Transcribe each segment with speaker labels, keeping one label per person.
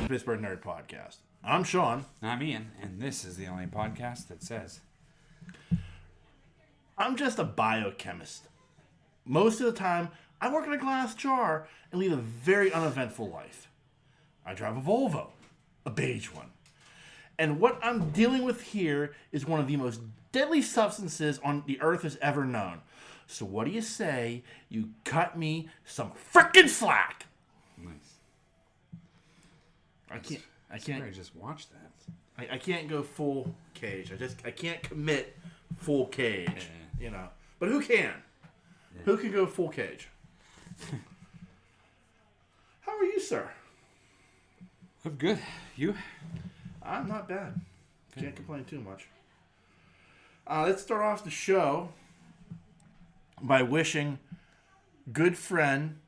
Speaker 1: the Pittsburgh Nerd Podcast. I'm Sean.
Speaker 2: I'm Ian, and this is the only podcast that says...
Speaker 1: I'm just a biochemist. Most of the time, I work in a glass jar and lead a very uneventful life. I drive a Volvo, a beige one. And what I'm dealing with here is one of the most deadly substances on the earth has ever known. So what do you say you cut me some frickin' slack?
Speaker 2: Nice.
Speaker 1: I can't.
Speaker 2: I just watched that.
Speaker 1: I can't go full cage. I can't commit full cage.
Speaker 2: Yeah.
Speaker 1: You know. But who can? Yeah. Who can go full cage? How are you, sir?
Speaker 2: I'm good. You?
Speaker 1: I'm not bad. Can't complain too much. Let's start off the show by wishing good friend,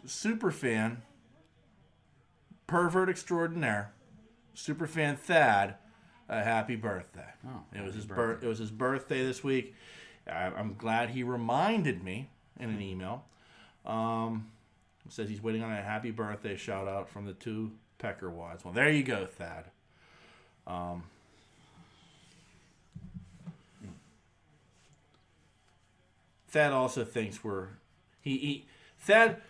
Speaker 1: superfan, pervert extraordinaire, superfan Thad, a happy birthday.
Speaker 2: Oh,
Speaker 1: it was his birthday this week. I'm glad he reminded me in an email. Says he's waiting on a happy birthday shout out from the two Pecker Wads. Well, there you go, Thad. Thad also thinks Thad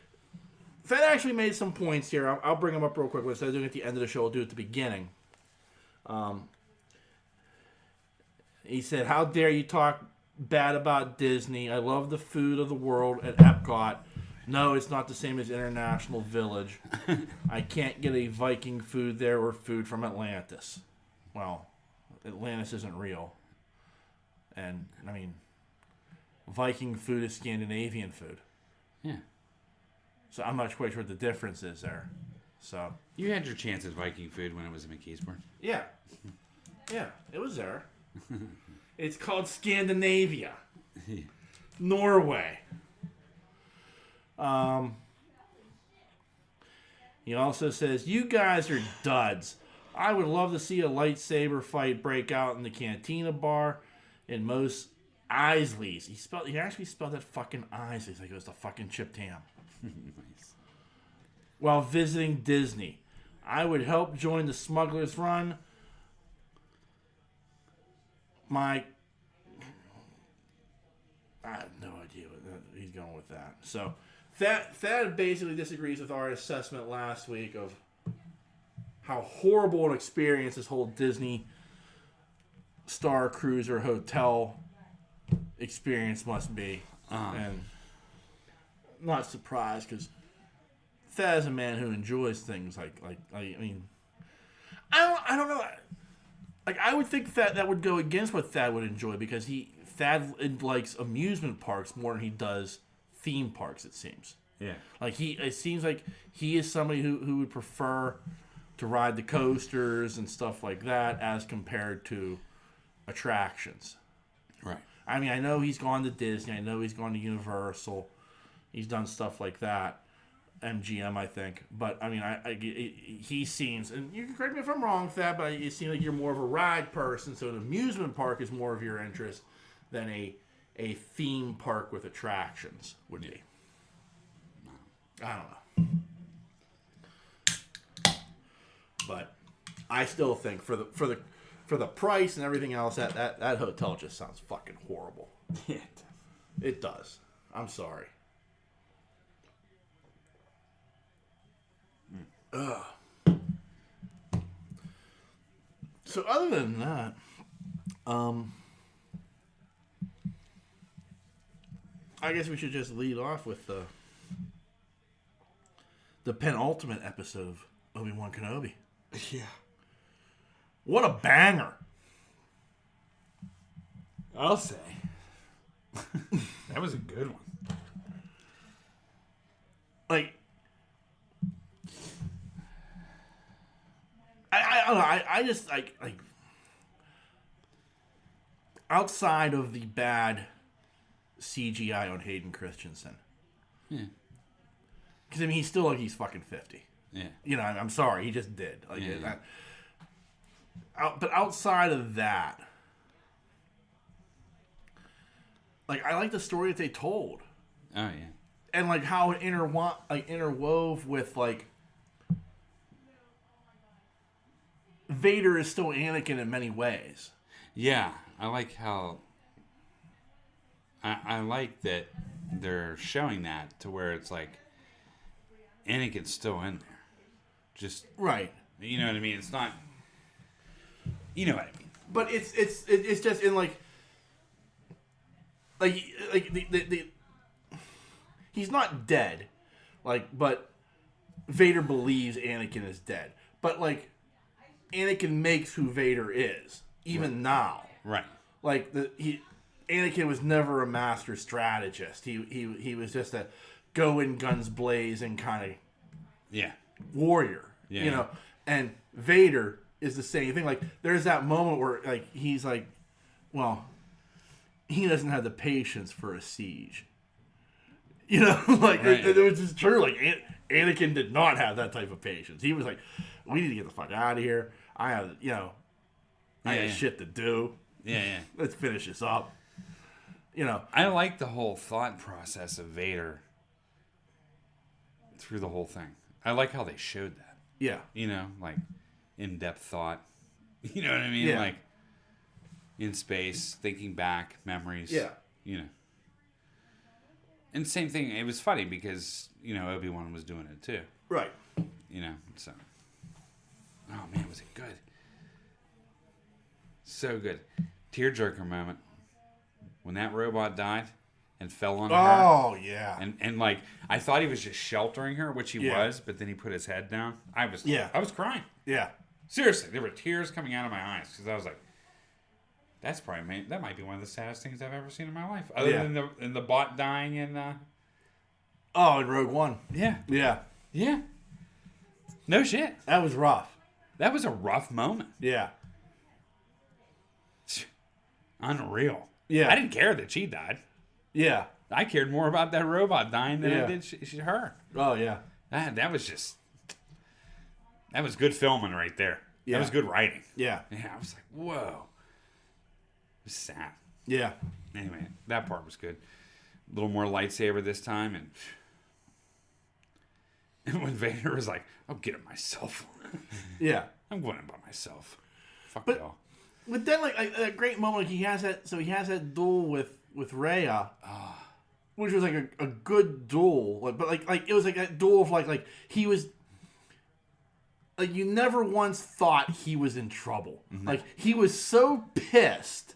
Speaker 1: actually made some points here. I'll bring them up real quick. Instead of doing it at the end of the show, I'll do it at the beginning. He said, "How dare you talk bad about Disney? I love the food of the world at Epcot. No, it's not the same as International Village. I can't get a Viking food there or food from Atlantis. Well, Atlantis isn't real. And, I mean, Viking food is Scandinavian food.
Speaker 2: Yeah.
Speaker 1: So I'm not quite sure what the difference is there. So
Speaker 2: You had your chance at Viking food when it was in McKeesburg.
Speaker 1: Yeah. Yeah, it was there. It's called Scandinavia. Norway. He also says, you guys are duds. I would love to see a lightsaber fight break out in the Cantina bar in Mos Eisley's. He actually spelled that fucking Eisley's like it was the fucking chipped ham.
Speaker 2: Nice.
Speaker 1: While visiting Disney. I would help join the Smuggler's Run. I have no idea what he's going with that. So, Thad basically disagrees with our assessment last week of how horrible an experience this whole Disney Star Cruiser hotel experience must be. And I'm not surprised because Thad is a man who enjoys things like I mean, I don't know. Like, I would think that would go against what Thad would enjoy because Thad likes amusement parks more than he does theme parks, it seems.
Speaker 2: Yeah.
Speaker 1: Like, it seems like he is somebody who would prefer to ride the coasters and stuff like that as compared to attractions.
Speaker 2: Right.
Speaker 1: I mean, I know he's gone to Disney. I know he's gone to Universal. He's done stuff like that. MGM, I think. But, I mean, he seems, and you can correct me if I'm wrong with that, but it seems like you're more of a ride person, so an amusement park is more of your interest than a theme park with attractions would be. I don't know. But I still think for the price and everything else, that hotel just sounds fucking horrible.
Speaker 2: Yeah.
Speaker 1: It does. I'm sorry. Ugh. So other than that, I guess we should just lead off with the penultimate episode of Obi-Wan Kenobi.
Speaker 2: Yeah.
Speaker 1: What a banger!
Speaker 2: I'll say. That was a good one.
Speaker 1: Like, I don't know. I just like outside of the bad CGI on Hayden Christensen.
Speaker 2: Yeah.
Speaker 1: Because I mean, he's still like he's fucking 50.
Speaker 2: Yeah.
Speaker 1: You know, I'm sorry, he just did. Like,
Speaker 2: yeah.
Speaker 1: But outside of that, like, I like the story that they told.
Speaker 2: Oh yeah.
Speaker 1: And like how it interwove with like Vader is still Anakin in many ways.
Speaker 2: Yeah, I like how. I like that they're showing that to where it's like Anakin's still in there. Just
Speaker 1: Right.
Speaker 2: you know what I mean? It's not. You know what I mean?
Speaker 1: But it's just in like the he's not dead, like, but Vader believes Anakin is dead. But like Anakin makes who Vader is even now.
Speaker 2: Right.
Speaker 1: Like Anakin was never a master strategist. He was just a go in guns blazing kind of warrior.
Speaker 2: Yeah.
Speaker 1: You know, and Vader is the same thing. Like there's that moment where like he's like, well, he doesn't have the patience for a siege. You know, like
Speaker 2: right.
Speaker 1: it was just true. Like Anakin did not have that type of patience. He was like, we need to get the fuck out of here. I have shit to do.
Speaker 2: Yeah.
Speaker 1: Let's finish this up. You know,
Speaker 2: I like the whole thought process of Vader through the whole thing. I like how they showed that.
Speaker 1: Yeah.
Speaker 2: You know, like in-depth thought. You know what I mean?
Speaker 1: Yeah.
Speaker 2: Like in space, thinking back, memories.
Speaker 1: Yeah.
Speaker 2: You know. And same thing, it was funny because, you know, Obi-Wan was doing it too.
Speaker 1: Right.
Speaker 2: You know, so. Oh man, was it good? So good. Tearjerker moment. When that robot died and fell on her.
Speaker 1: Oh, yeah.
Speaker 2: And like, I thought he was just sheltering her, which he
Speaker 1: Yeah.
Speaker 2: was, but then he put his head down. I was crying.
Speaker 1: Yeah.
Speaker 2: Seriously, there were tears coming out of my eyes because I was like, that might be one of the saddest things I've ever seen in my life. Other than the bot dying in
Speaker 1: in Rogue One.
Speaker 2: Yeah.
Speaker 1: Yeah.
Speaker 2: Yeah. No shit.
Speaker 1: That was rough.
Speaker 2: That was a rough moment.
Speaker 1: Yeah.
Speaker 2: Unreal.
Speaker 1: Yeah.
Speaker 2: I didn't care that she died.
Speaker 1: Yeah.
Speaker 2: I cared more about that robot dying than
Speaker 1: Yeah.
Speaker 2: I did her.
Speaker 1: Oh, yeah.
Speaker 2: That was good filming right there.
Speaker 1: Yeah.
Speaker 2: That was good writing.
Speaker 1: Yeah.
Speaker 2: Yeah, I was like, whoa. It was sad.
Speaker 1: Yeah.
Speaker 2: Anyway, that part was good. A little more lightsaber this time, and when Vader was like, I'll get it myself.
Speaker 1: Yeah.
Speaker 2: I'm going in by myself. Fuck
Speaker 1: But-
Speaker 2: y'all.
Speaker 1: But then, like, a great moment, he has that duel with Rhea, which was, like, a good duel. But it was, like, a duel of, like, he was, like, you never once thought he was in trouble. Mm-hmm. Like, he was so pissed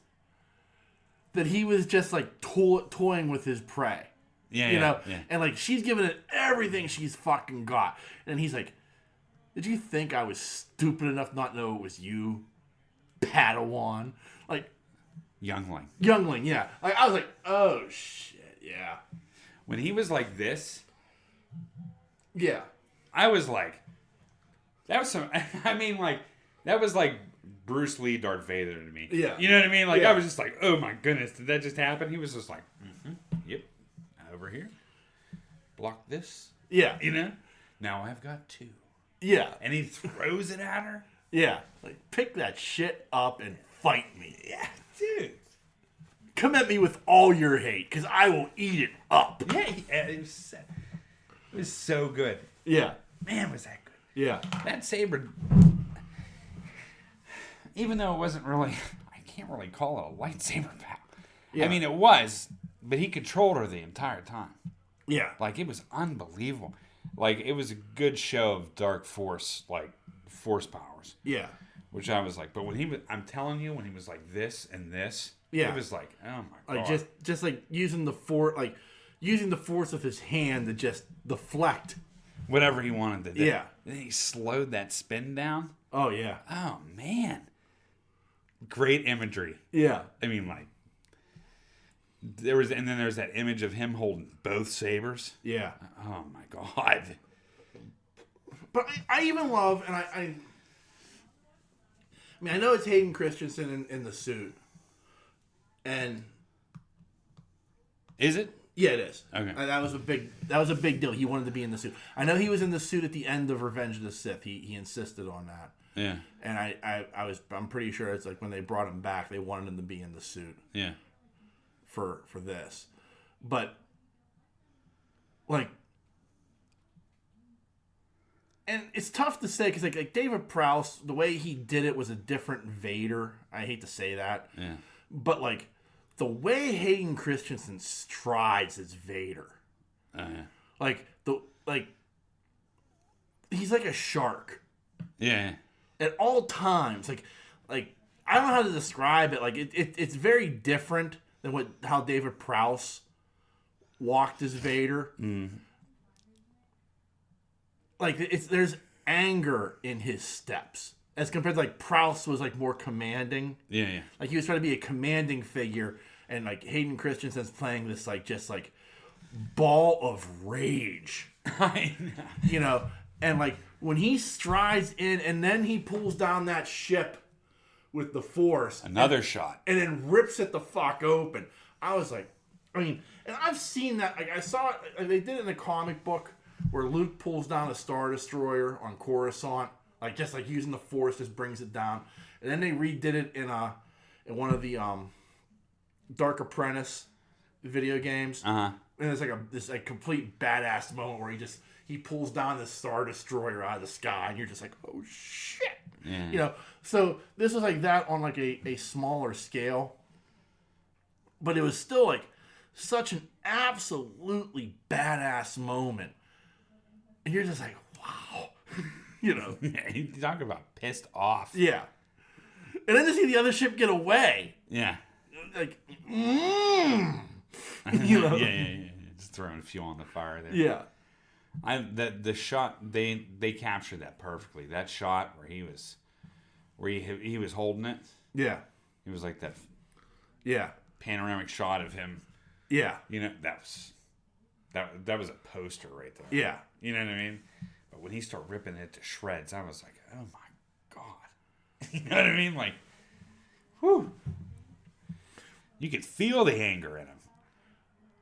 Speaker 1: that he was just, like, toying with his prey.
Speaker 2: Yeah,
Speaker 1: you know?
Speaker 2: Yeah.
Speaker 1: And, like, she's giving it everything she's fucking got. And he's like, did you think I was stupid enough not to know it was you? Padawan, like
Speaker 2: Youngling,
Speaker 1: yeah. Like I was like, oh shit, yeah.
Speaker 2: When he was like this,
Speaker 1: yeah,
Speaker 2: I was like, that was some. I mean, like that was like Bruce Lee, Darth Vader to me.
Speaker 1: Yeah,
Speaker 2: you know what I mean. Like
Speaker 1: yeah.
Speaker 2: I was just like, oh my goodness, did that just happen? He was just like, yep, over here, block this.
Speaker 1: Yeah,
Speaker 2: you know. Now I've got two.
Speaker 1: Yeah,
Speaker 2: and he throws it at her.
Speaker 1: Yeah, like pick that shit up and fight me.
Speaker 2: Yeah, dude.
Speaker 1: Come at me with all your hate, because I will eat it up.
Speaker 2: Yeah, it was so good.
Speaker 1: Yeah.
Speaker 2: Man, was that good.
Speaker 1: Yeah.
Speaker 2: That saber, even though it wasn't really, I can't really call it a lightsaber battle. Yeah. I mean, it was, but he controlled her the entire time.
Speaker 1: Yeah.
Speaker 2: Like, it was unbelievable. Like, it was a good show of dark force, like, force powers.
Speaker 1: Yeah.
Speaker 2: Which I was like, but when he was, I'm telling you, when he was like this and this,
Speaker 1: yeah,
Speaker 2: it was like, oh my God.
Speaker 1: Like just like using the force of his hand to just deflect
Speaker 2: whatever he wanted to do.
Speaker 1: Yeah.
Speaker 2: Then he slowed that spin down.
Speaker 1: Oh yeah.
Speaker 2: Oh man. Great imagery.
Speaker 1: Yeah.
Speaker 2: I mean, like, then there's that image of him holding both sabers.
Speaker 1: Yeah.
Speaker 2: Oh my God.
Speaker 1: But I even love, and I mean, I know it's Hayden Christensen in the suit, and
Speaker 2: is it?
Speaker 1: Yeah, it is.
Speaker 2: Okay.
Speaker 1: That was a big deal. He wanted to be in the suit. I know he was in the suit at the end of Revenge of the Sith. He insisted on that.
Speaker 2: Yeah.
Speaker 1: And I'm pretty sure it's like when they brought him back, they wanted him to be in the suit.
Speaker 2: Yeah.
Speaker 1: For this, but like And it's tough to say because like David Prowse, the way he did it was a different Vader. I hate to say that.
Speaker 2: Yeah.
Speaker 1: But like the way Hayden Christensen strides as Vader. Like he's like a shark.
Speaker 2: Yeah.
Speaker 1: At all times. Like I don't know how to describe it. Like it's very different than how David Prowse walked as Vader. Like there's anger in his steps as compared to like Prowse was like more commanding.
Speaker 2: Yeah.
Speaker 1: Like he was trying to be a commanding figure, and like Hayden Christensen's playing this like just like ball of rage.
Speaker 2: I know.
Speaker 1: You know, and like when he strides in and then he pulls down that ship with the Force,
Speaker 2: Another shot,
Speaker 1: and then rips it the fuck open. I was like, I mean, and I've seen that. Like I saw it. Like, they did it in the comic book where Luke pulls down a Star Destroyer on Coruscant, like just like using the Force just brings it down. And then they redid it in one of the Dark Apprentice video games. And it's like this like complete badass moment where he pulls down the Star Destroyer out of the sky, and you're just like, oh shit.
Speaker 2: Yeah.
Speaker 1: You know, so this was like that on like a smaller scale. But it was still like such an absolutely badass moment. And you're just like, wow. You know.
Speaker 2: Yeah, you talk about pissed off.
Speaker 1: Yeah. And then to see the other ship get away.
Speaker 2: Yeah.
Speaker 1: Like, you know.
Speaker 2: Yeah. Just throwing fuel on the fire there.
Speaker 1: Yeah.
Speaker 2: The shot they captured that perfectly. That shot where he was holding it.
Speaker 1: Yeah.
Speaker 2: It was like that.
Speaker 1: Yeah.
Speaker 2: Panoramic shot of him.
Speaker 1: Yeah.
Speaker 2: You know, that was a poster right there.
Speaker 1: Yeah.
Speaker 2: You know what I mean? But when he started ripping it to shreds, I was like, oh my God. You know what I mean? Like, whew. You could feel the anger in him.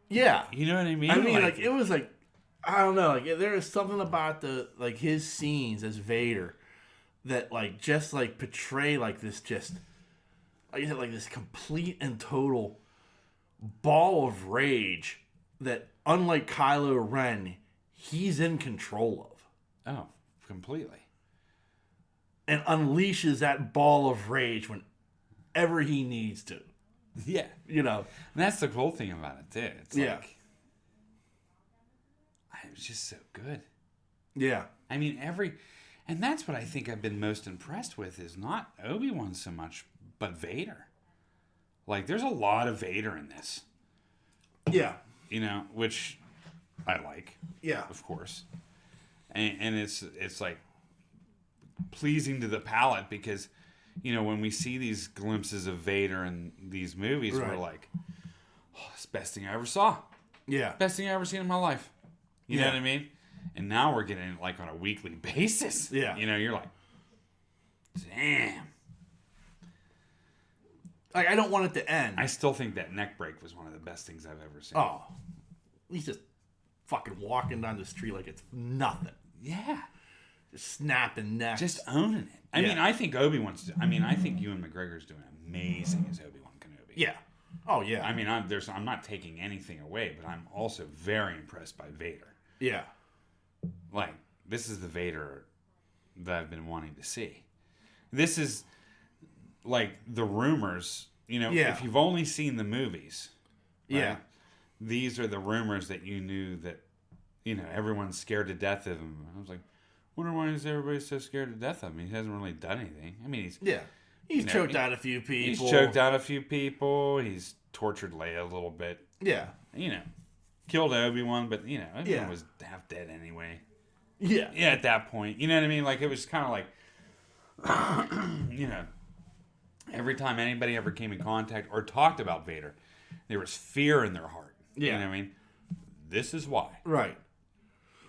Speaker 1: Yeah.
Speaker 2: You know what I mean?
Speaker 1: I mean, like it was like, I don't know, like there is something about his scenes as Vader that like just like portray like this just like you said, like this complete and total ball of rage that unlike Kylo Ren, he's in control of.
Speaker 2: Oh, completely.
Speaker 1: And unleashes that ball of rage whenever he needs to.
Speaker 2: Yeah.
Speaker 1: You know.
Speaker 2: And that's the cool thing about it, too. It's like, it was just so good.
Speaker 1: Yeah.
Speaker 2: I mean, and that's what I think I've been most impressed with is not Obi-Wan so much, but Vader. Like, there's a lot of Vader in this.
Speaker 1: Yeah.
Speaker 2: You know, which I like.
Speaker 1: Yeah.
Speaker 2: Of course. And it's like pleasing to the palate because, you know, when we see these glimpses of Vader in these movies, we're like, oh, it's the best thing I ever saw.
Speaker 1: Yeah.
Speaker 2: Best thing I ever seen in my life. You know what I mean? And now we're getting it like on a weekly basis.
Speaker 1: Yeah.
Speaker 2: You know, you're like, damn.
Speaker 1: Like, I don't want it to end.
Speaker 2: I still think that neck break was one of the best things I've ever seen.
Speaker 1: Oh. He's just fucking walking down the street like it's nothing.
Speaker 2: Yeah.
Speaker 1: Just snapping necks.
Speaker 2: Just owning it. I mean, I think I think Ewan McGregor's doing amazing as Obi-Wan Kenobi.
Speaker 1: Yeah. Oh, yeah.
Speaker 2: I mean, I'm not taking anything away, but I'm also very impressed by Vader.
Speaker 1: Yeah.
Speaker 2: Like, this is the Vader that I've been wanting to see. This is, like, the rumors, you know, if you've only seen the movies. Right,
Speaker 1: yeah.
Speaker 2: These are the rumors that you knew that, you know, everyone's scared to death of him. I was like, wonder why is everybody so scared to death of him? He hasn't really done anything. I mean,
Speaker 1: he's choked out a few people.
Speaker 2: He's choked out a few people. He's tortured Leia a little bit.
Speaker 1: Yeah.
Speaker 2: You know, killed Obi-Wan, but, you know, Obi-Wan was half dead anyway.
Speaker 1: Yeah.
Speaker 2: Yeah, at that point. You know what I mean? Like, it was kind of like, you know, every time anybody ever came in contact or talked about Vader, there was fear in their heart.
Speaker 1: Yeah.
Speaker 2: You know what I mean? This is why.
Speaker 1: Right.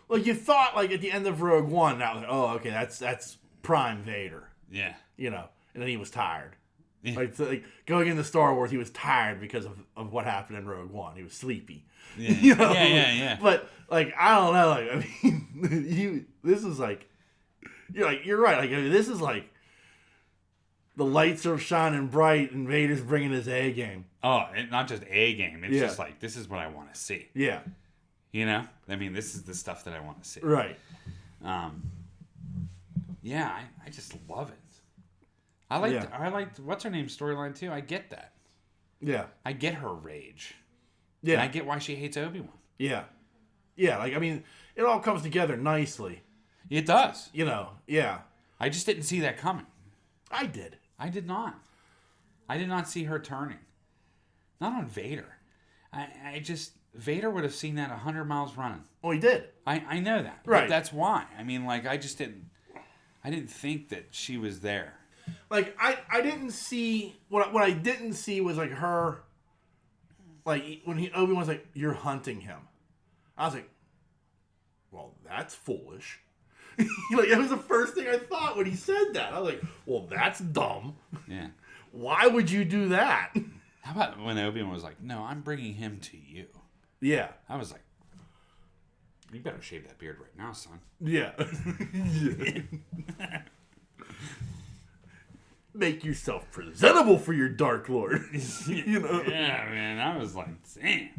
Speaker 1: Like, you thought, like, at the end of Rogue One, that was like, oh, okay, that's prime Vader.
Speaker 2: Yeah.
Speaker 1: You know, and then he was tired.
Speaker 2: Yeah.
Speaker 1: Like going into Star Wars, he was tired because of what happened in Rogue One. He was sleepy.
Speaker 2: Yeah.
Speaker 1: You know?
Speaker 2: Yeah.
Speaker 1: But, like, I don't know. Like, I mean, this is like, you're right. Like, I mean, this is like, the lights are shining bright and Vader's bringing his A game.
Speaker 2: Oh, not just A game. It's just like, this is what I want to see.
Speaker 1: Yeah.
Speaker 2: You know? I mean, this is the stuff that I want to see.
Speaker 1: Right.
Speaker 2: Yeah, I just love it. I liked what's her name's storyline too. I get that.
Speaker 1: Yeah.
Speaker 2: I get her rage.
Speaker 1: Yeah.
Speaker 2: And I get why she hates Obi-Wan.
Speaker 1: Yeah. Yeah, like, I mean, it all comes together nicely.
Speaker 2: It does.
Speaker 1: You know, yeah.
Speaker 2: I just didn't see that coming.
Speaker 1: I did.
Speaker 2: I did not. I did not see her turning. Not on Vader. Vader would have seen that 100 miles running.
Speaker 1: Well, he did.
Speaker 2: I know that.
Speaker 1: Right.
Speaker 2: But that's why. I mean, like, I didn't think that she was there.
Speaker 1: Like, I didn't see, what I didn't see was, like, her, like, when Obi-Wan's like, you're hunting him. I was like, well, that's foolish. Like, that was the first thing I thought when he said that. I was like, well, that's dumb.
Speaker 2: Yeah.
Speaker 1: Why would you do that?
Speaker 2: How about when Obi-Wan was like, no, I'm bringing him to you.
Speaker 1: Yeah.
Speaker 2: I was like, you better shave that beard right now, son.
Speaker 1: Yeah. Make yourself presentable for your Dark Lord. You know?
Speaker 2: Yeah, man. I was like, damn.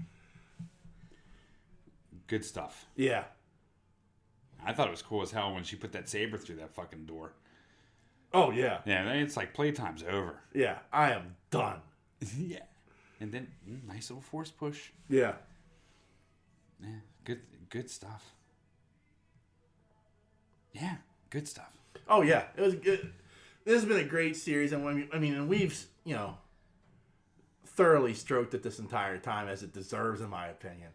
Speaker 2: Good stuff.
Speaker 1: Yeah.
Speaker 2: I thought it was cool as hell when she put that saber through that fucking door.
Speaker 1: Oh, yeah.
Speaker 2: Yeah, it's like playtime's over.
Speaker 1: Yeah, I am done.
Speaker 2: Yeah. And then, nice little force push.
Speaker 1: Yeah.
Speaker 2: Yeah, good stuff. Yeah, good stuff.
Speaker 1: Oh, yeah. It was good. This has been a great series, and and we've, thoroughly stroked it this entire time, as it deserves, in my opinion.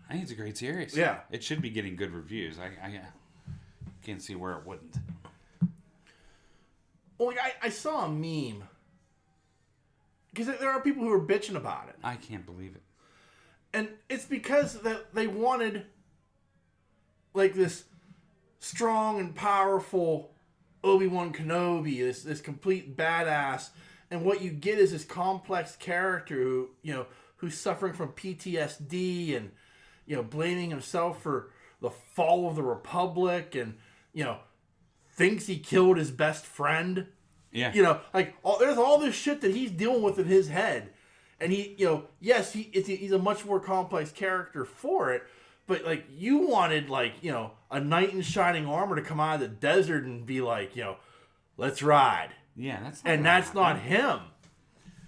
Speaker 2: I think it's a great series.
Speaker 1: Yeah.
Speaker 2: It should be getting good reviews. I can't see where it wouldn't.
Speaker 1: Well, I saw a meme. Because there are people who are bitching about it.
Speaker 2: I can't believe it.
Speaker 1: And it's because that they wanted, like, this strong and powerful Obi-Wan Kenobi, this complete badass. And what you get is this complex character who, who's suffering from PTSD and, blaming himself for the fall of the Republic and, thinks he killed his best friend.
Speaker 2: Yeah.
Speaker 1: There's all this shit that he's dealing with in his head. And yes, he's a much more complex character for it. But, like, you wanted, like, a knight in shining armor to come out of the desert and be like, let's ride.
Speaker 2: Yeah, that's
Speaker 1: not him.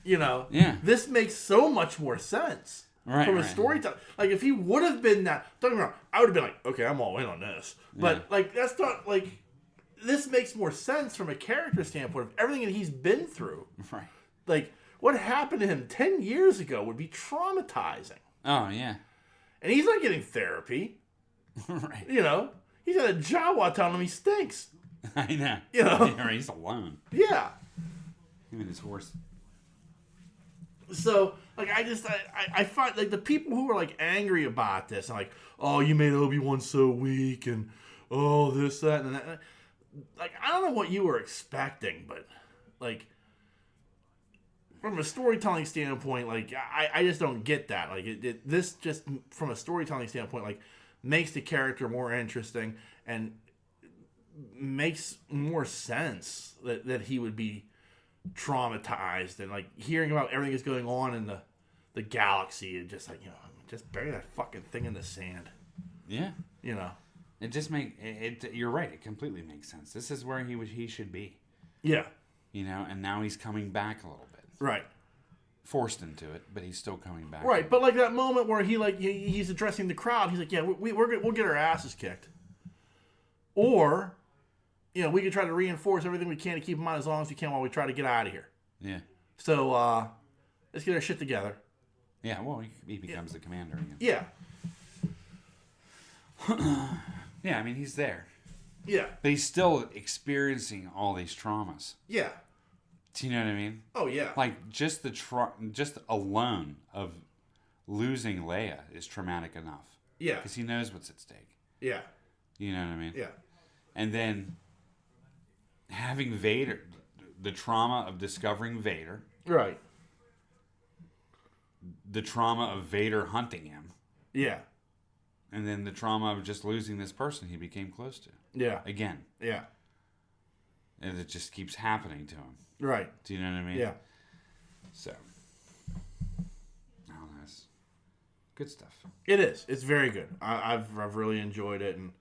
Speaker 2: Yeah.
Speaker 1: This makes so much more sense.
Speaker 2: Right,
Speaker 1: from a storytelling. Like, if he would have been that, don't get me wrong, I would have been like, okay, I'm all in on this. But, like, that's not, like, this makes more sense from a character standpoint of everything that he's been through.
Speaker 2: Right.
Speaker 1: Like, what happened to him 10 years ago would be traumatizing.
Speaker 2: Oh, yeah.
Speaker 1: And he's not getting therapy.
Speaker 2: Right.
Speaker 1: He's got a Jawa telling him he stinks.
Speaker 2: I know.
Speaker 1: Yeah,
Speaker 2: he's alone.
Speaker 1: Yeah.
Speaker 2: Him and his horse.
Speaker 1: So, like, I find, like, the people who are, like, angry about this, and like, oh, you made Obi-Wan so weak, and, oh, this, that, and that. Like, I don't know what you were expecting, but, like, from a storytelling standpoint, like, I just don't get that. Like, this just, from a storytelling standpoint, like, makes the character more interesting and makes more sense that he would be traumatized, and, like, hearing about everything that's going on in the galaxy, and just, like, just bury that fucking thing in the sand.
Speaker 2: Yeah. It just you're right, it completely makes sense. This is where he should be.
Speaker 1: Yeah.
Speaker 2: And now he's coming back a little bit.
Speaker 1: Right.
Speaker 2: Forced into it, but he's still coming back.
Speaker 1: Right, but, like, that moment where he's addressing the crowd, he's like, yeah, we'll get our asses kicked. Or, we can try to reinforce everything we can to keep him on as long as we can while we try to get out of here.
Speaker 2: Yeah.
Speaker 1: So, let's get our shit together.
Speaker 2: Yeah, well, he becomes the commander again.
Speaker 1: Yeah.
Speaker 2: Yeah, I mean, he's there.
Speaker 1: Yeah.
Speaker 2: But he's still experiencing all these traumas.
Speaker 1: Yeah.
Speaker 2: Do you know what I mean?
Speaker 1: Oh, yeah.
Speaker 2: Like, just just alone of losing Leia is traumatic enough.
Speaker 1: Yeah.
Speaker 2: Because he knows what's at stake.
Speaker 1: Yeah.
Speaker 2: You know what I mean?
Speaker 1: Yeah.
Speaker 2: And then having Vader, the trauma of discovering Vader.
Speaker 1: Right.
Speaker 2: The trauma of Vader hunting him.
Speaker 1: Yeah.
Speaker 2: And then the trauma of just losing this person he became close to.
Speaker 1: Yeah.
Speaker 2: Again.
Speaker 1: Yeah.
Speaker 2: And it just keeps happening to him.
Speaker 1: Right.
Speaker 2: Do you know what I mean?
Speaker 1: Yeah.
Speaker 2: So. Oh, that's good stuff.
Speaker 1: It is. It's very good. I've really enjoyed it, and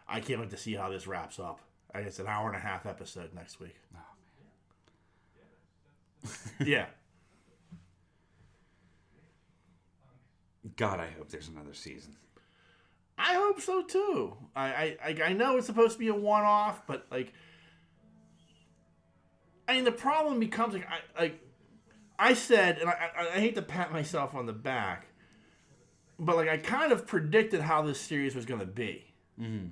Speaker 1: I can't wait to see how this wraps up. I guess an hour and a half episode next week.
Speaker 2: Oh,
Speaker 1: man. Yeah.
Speaker 2: God, I hope there's another season.
Speaker 1: I hope so too. I know it's supposed to be a one-off, but like, I mean, the problem becomes I said, and I hate to pat myself on the back, but like I kind of predicted how this series was going to be.
Speaker 2: Mm-hmm.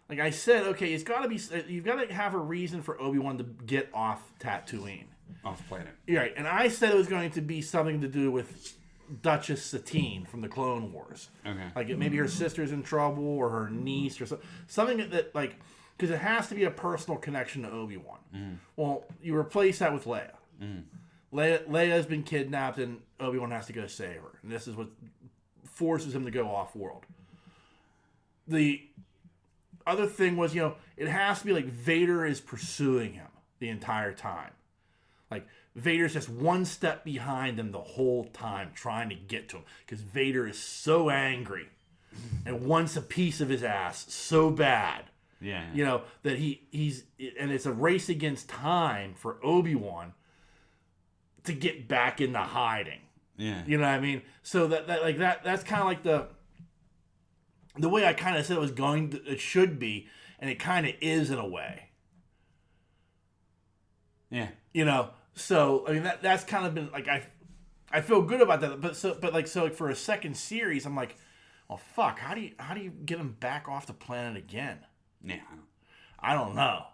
Speaker 1: Like I said, okay, you've got to have a reason for Obi-Wan to get off Tatooine,
Speaker 2: off the planet.
Speaker 1: Right, and I said it was going to be something to do with Duchess Satine from the Clone Wars.
Speaker 2: Okay.
Speaker 1: Like maybe her sister's in trouble or her niece or something that like, because it has to be a personal connection to Obi-Wan.
Speaker 2: Mm.
Speaker 1: Well, you replace that with Leia.
Speaker 2: Mm.
Speaker 1: Leia's been kidnapped and Obi-Wan has to go save her. And this is what forces him to go off-world. The other thing was, it has to be like Vader is pursuing him the entire time. Like, Vader's just one step behind him the whole time trying to get to him. Because Vader is so angry and wants a piece of his ass so bad.
Speaker 2: Yeah.
Speaker 1: That he's... And it's a race against time for Obi-Wan to get back into hiding.
Speaker 2: Yeah.
Speaker 1: You know what I mean? So that's kind of like the way I kind of said it should be, and it kind of is in a way.
Speaker 2: Yeah.
Speaker 1: So I mean that's kind of been like I feel good about that, but for a second series, I'm like, well, fuck, how do you get him back off the planet again?
Speaker 2: Yeah.
Speaker 1: I don't know.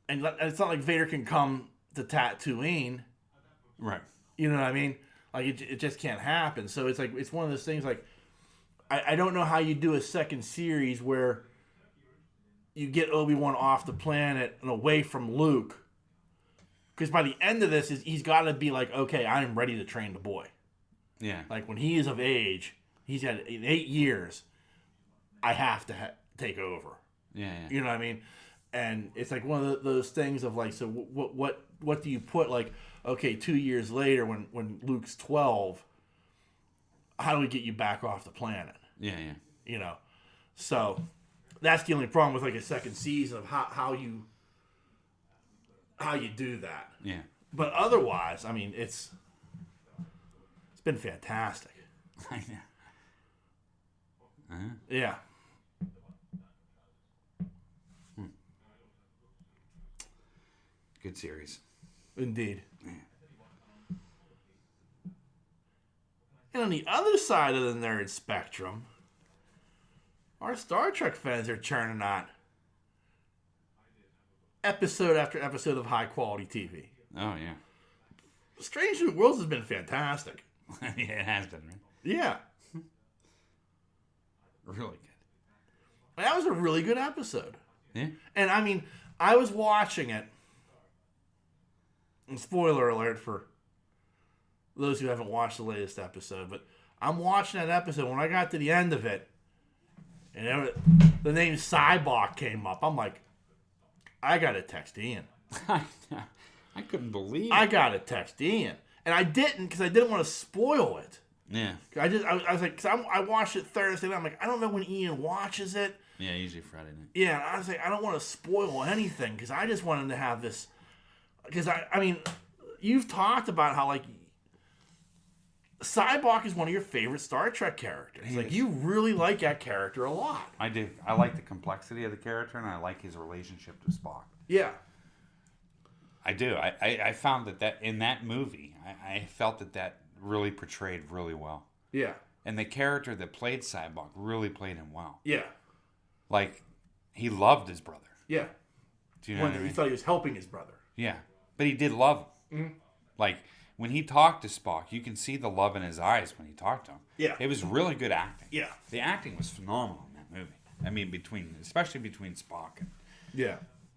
Speaker 1: And it's not like Vader can come to Tatooine.
Speaker 2: Right.
Speaker 1: You know what I mean? Like it just can't happen. So it's like it's one of those things like I don't know how you do a second series where you get Obi-Wan off the planet and away from Luke. Because by the end of this, he's got to be like, okay, I'm ready to train the boy.
Speaker 2: Yeah.
Speaker 1: Like when he is of age, he's had 8 years, I have to take over.
Speaker 2: Yeah.
Speaker 1: You know what I mean? And it's like one of those things of like, so what do you put like, okay, 2 years later when Luke's 12, how do we get you back off the planet?
Speaker 2: Yeah.
Speaker 1: So that's the only problem with like a second season of how you do that.
Speaker 2: Yeah.
Speaker 1: But otherwise, I mean, it's been fantastic.
Speaker 2: I know. Uh-huh.
Speaker 1: Yeah.
Speaker 2: Good series.
Speaker 1: Indeed.
Speaker 2: Yeah.
Speaker 1: And on the other side of the nerd spectrum, our Star Trek fans are churning out episode after episode of high quality TV.
Speaker 2: Oh, yeah.
Speaker 1: Strange New Worlds has been fantastic.
Speaker 2: Yeah, it has been, right?
Speaker 1: Yeah.
Speaker 2: Really good.
Speaker 1: That was a really good episode.
Speaker 2: Yeah.
Speaker 1: And I mean, I was watching it. And spoiler alert for those who haven't watched the latest episode, but I'm watching that episode. When I got to the end of it, and the name Cybok came up, I'm like, I gotta text Ian.
Speaker 2: I couldn't believe it.
Speaker 1: I gotta text Ian, and I didn't because I didn't want to spoil it.
Speaker 2: Yeah.
Speaker 1: I was like, because I watched it Thursday night. I'm like, I don't know when Ian watches it.
Speaker 2: Yeah, usually Friday night.
Speaker 1: Yeah, and I was like, I don't want to spoil anything because I just wanted to have this. Because I mean, you've talked about how like Cybok is one of your favorite Star Trek characters. Like you really like that character a lot.
Speaker 2: I do. I like the complexity of the character, and I like his relationship to Spock.
Speaker 1: Yeah.
Speaker 2: I do. I found that in that movie, I felt that really portrayed really well.
Speaker 1: Yeah.
Speaker 2: And the character that played Cybok really played him well.
Speaker 1: Yeah.
Speaker 2: Like, he loved his brother.
Speaker 1: Yeah.
Speaker 2: Do you know what I mean?
Speaker 1: He thought he was helping his brother.
Speaker 2: Yeah. But he did love him.
Speaker 1: Mm-hmm.
Speaker 2: Like, when he talked to Spock, you can see the love in his eyes when he talked to him.
Speaker 1: Yeah.
Speaker 2: It was really good acting.
Speaker 1: Yeah.
Speaker 2: The acting was phenomenal in that movie. I mean, especially between Spock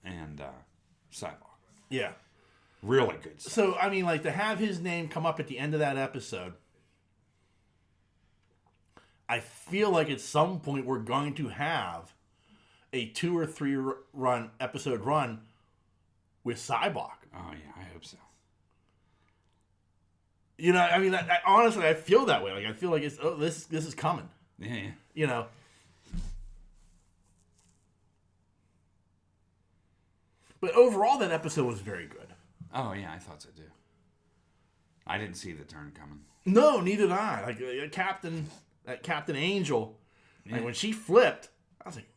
Speaker 2: and Cybok.
Speaker 1: Yeah.
Speaker 2: Really good stuff.
Speaker 1: So, I mean, like, to have his name come up at the end of that episode, I feel like at some point we're going to have a 2 or 3 episode run with Cybok.
Speaker 2: Oh, yeah, I hope so.
Speaker 1: You know, I mean, honestly, I feel that way. Like, I feel like this is coming.
Speaker 2: Yeah.
Speaker 1: You know. But overall, that episode was very good.
Speaker 2: Oh, yeah, I thought so, too. I didn't see the turn coming.
Speaker 1: No, neither did I. Like, Captain Angel, like, when she flipped, I was like,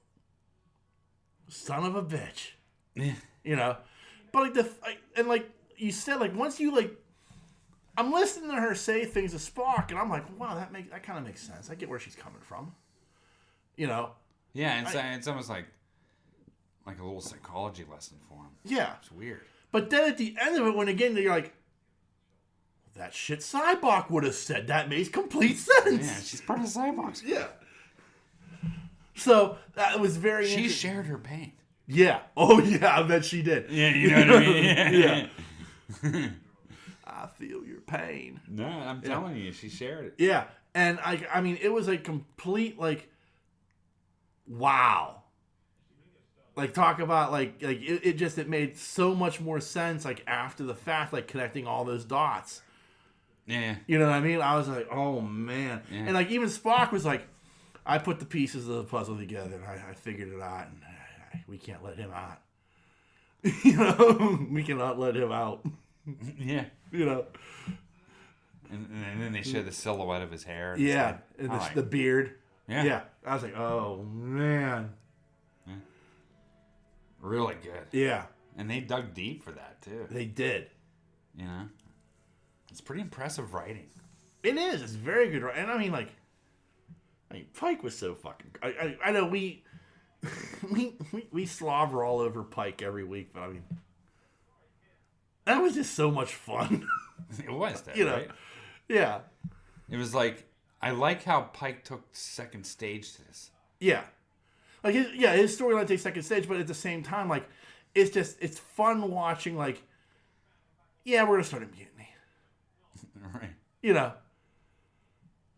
Speaker 1: son of a bitch.
Speaker 2: Yeah.
Speaker 1: You know? But, like, you said, like, once you, like, I'm listening to her say things to Spock, and I'm like, wow, that kind of makes sense. I get where she's coming from. You know?
Speaker 2: Yeah, it's almost like a little psychology lesson for him.
Speaker 1: Yeah.
Speaker 2: It's weird.
Speaker 1: But then at the end of it, when again, you're like, that shit Cybok would have said. That makes complete sense.
Speaker 2: Yeah, she's part of Cybox.
Speaker 1: Yeah. So, that was very
Speaker 2: She shared her pain.
Speaker 1: Yeah. Oh, yeah, I bet she did.
Speaker 2: Yeah, you know what I mean?
Speaker 1: Yeah. I feel your pain.
Speaker 2: No, I'm telling you, she shared it.
Speaker 1: Yeah. And, I mean, it was a complete, like, wow. Like, talk about, like it made so much more sense, like, after the fact, like, connecting all those dots.
Speaker 2: Yeah.
Speaker 1: You know what I mean? I was like, oh, man. Yeah. And, like, even Spock was like, I put the pieces of the puzzle together, and I figured it out, and we can't let him out. You know? We cannot let him out.
Speaker 2: Yeah.
Speaker 1: You know?
Speaker 2: And then they show the silhouette of his hair.
Speaker 1: And the beard.
Speaker 2: Yeah.
Speaker 1: Yeah. I was like, oh, man.
Speaker 2: Yeah. Really good.
Speaker 1: Yeah.
Speaker 2: And they dug deep for that, too.
Speaker 1: They did.
Speaker 2: You know? It's pretty impressive writing.
Speaker 1: It is. It's very good. And I mean, Pike was so fucking... I know we slobber all over Pike every week, but I mean... That was just so much fun.
Speaker 2: It was, that,
Speaker 1: you know?
Speaker 2: Right?
Speaker 1: Yeah.
Speaker 2: It was like... I like how Pike took second stage to this.
Speaker 1: Yeah. Like, his storyline takes second stage, but at the same time, like, it's fun watching, like, yeah, we're going to start a mutiny.
Speaker 2: Right.
Speaker 1: You know?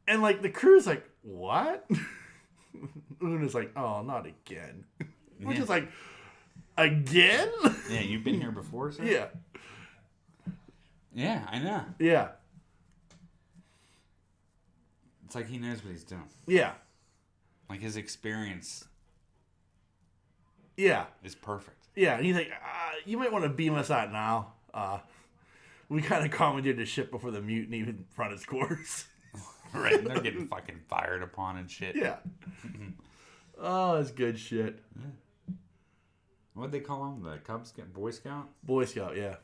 Speaker 1: And, like, the crew's like, what? Una's like, oh, not again. Which is like, again?
Speaker 2: Yeah, you've been here before, sir?
Speaker 1: Yeah.
Speaker 2: Yeah, I know.
Speaker 1: Yeah.
Speaker 2: It's like he knows what he's doing.
Speaker 1: Yeah.
Speaker 2: Like his experience.
Speaker 1: Yeah.
Speaker 2: Is perfect.
Speaker 1: Yeah, and he's like, you might want to beam us out now. We kind of commandeered the ship before the mutiny had run its course.
Speaker 2: Right, and they're getting fucking fired upon and shit.
Speaker 1: Yeah. Oh, that's good shit.
Speaker 2: Yeah. What'd they call him? The Cub Scout? Boy Scout?
Speaker 1: Boy Scout, yeah.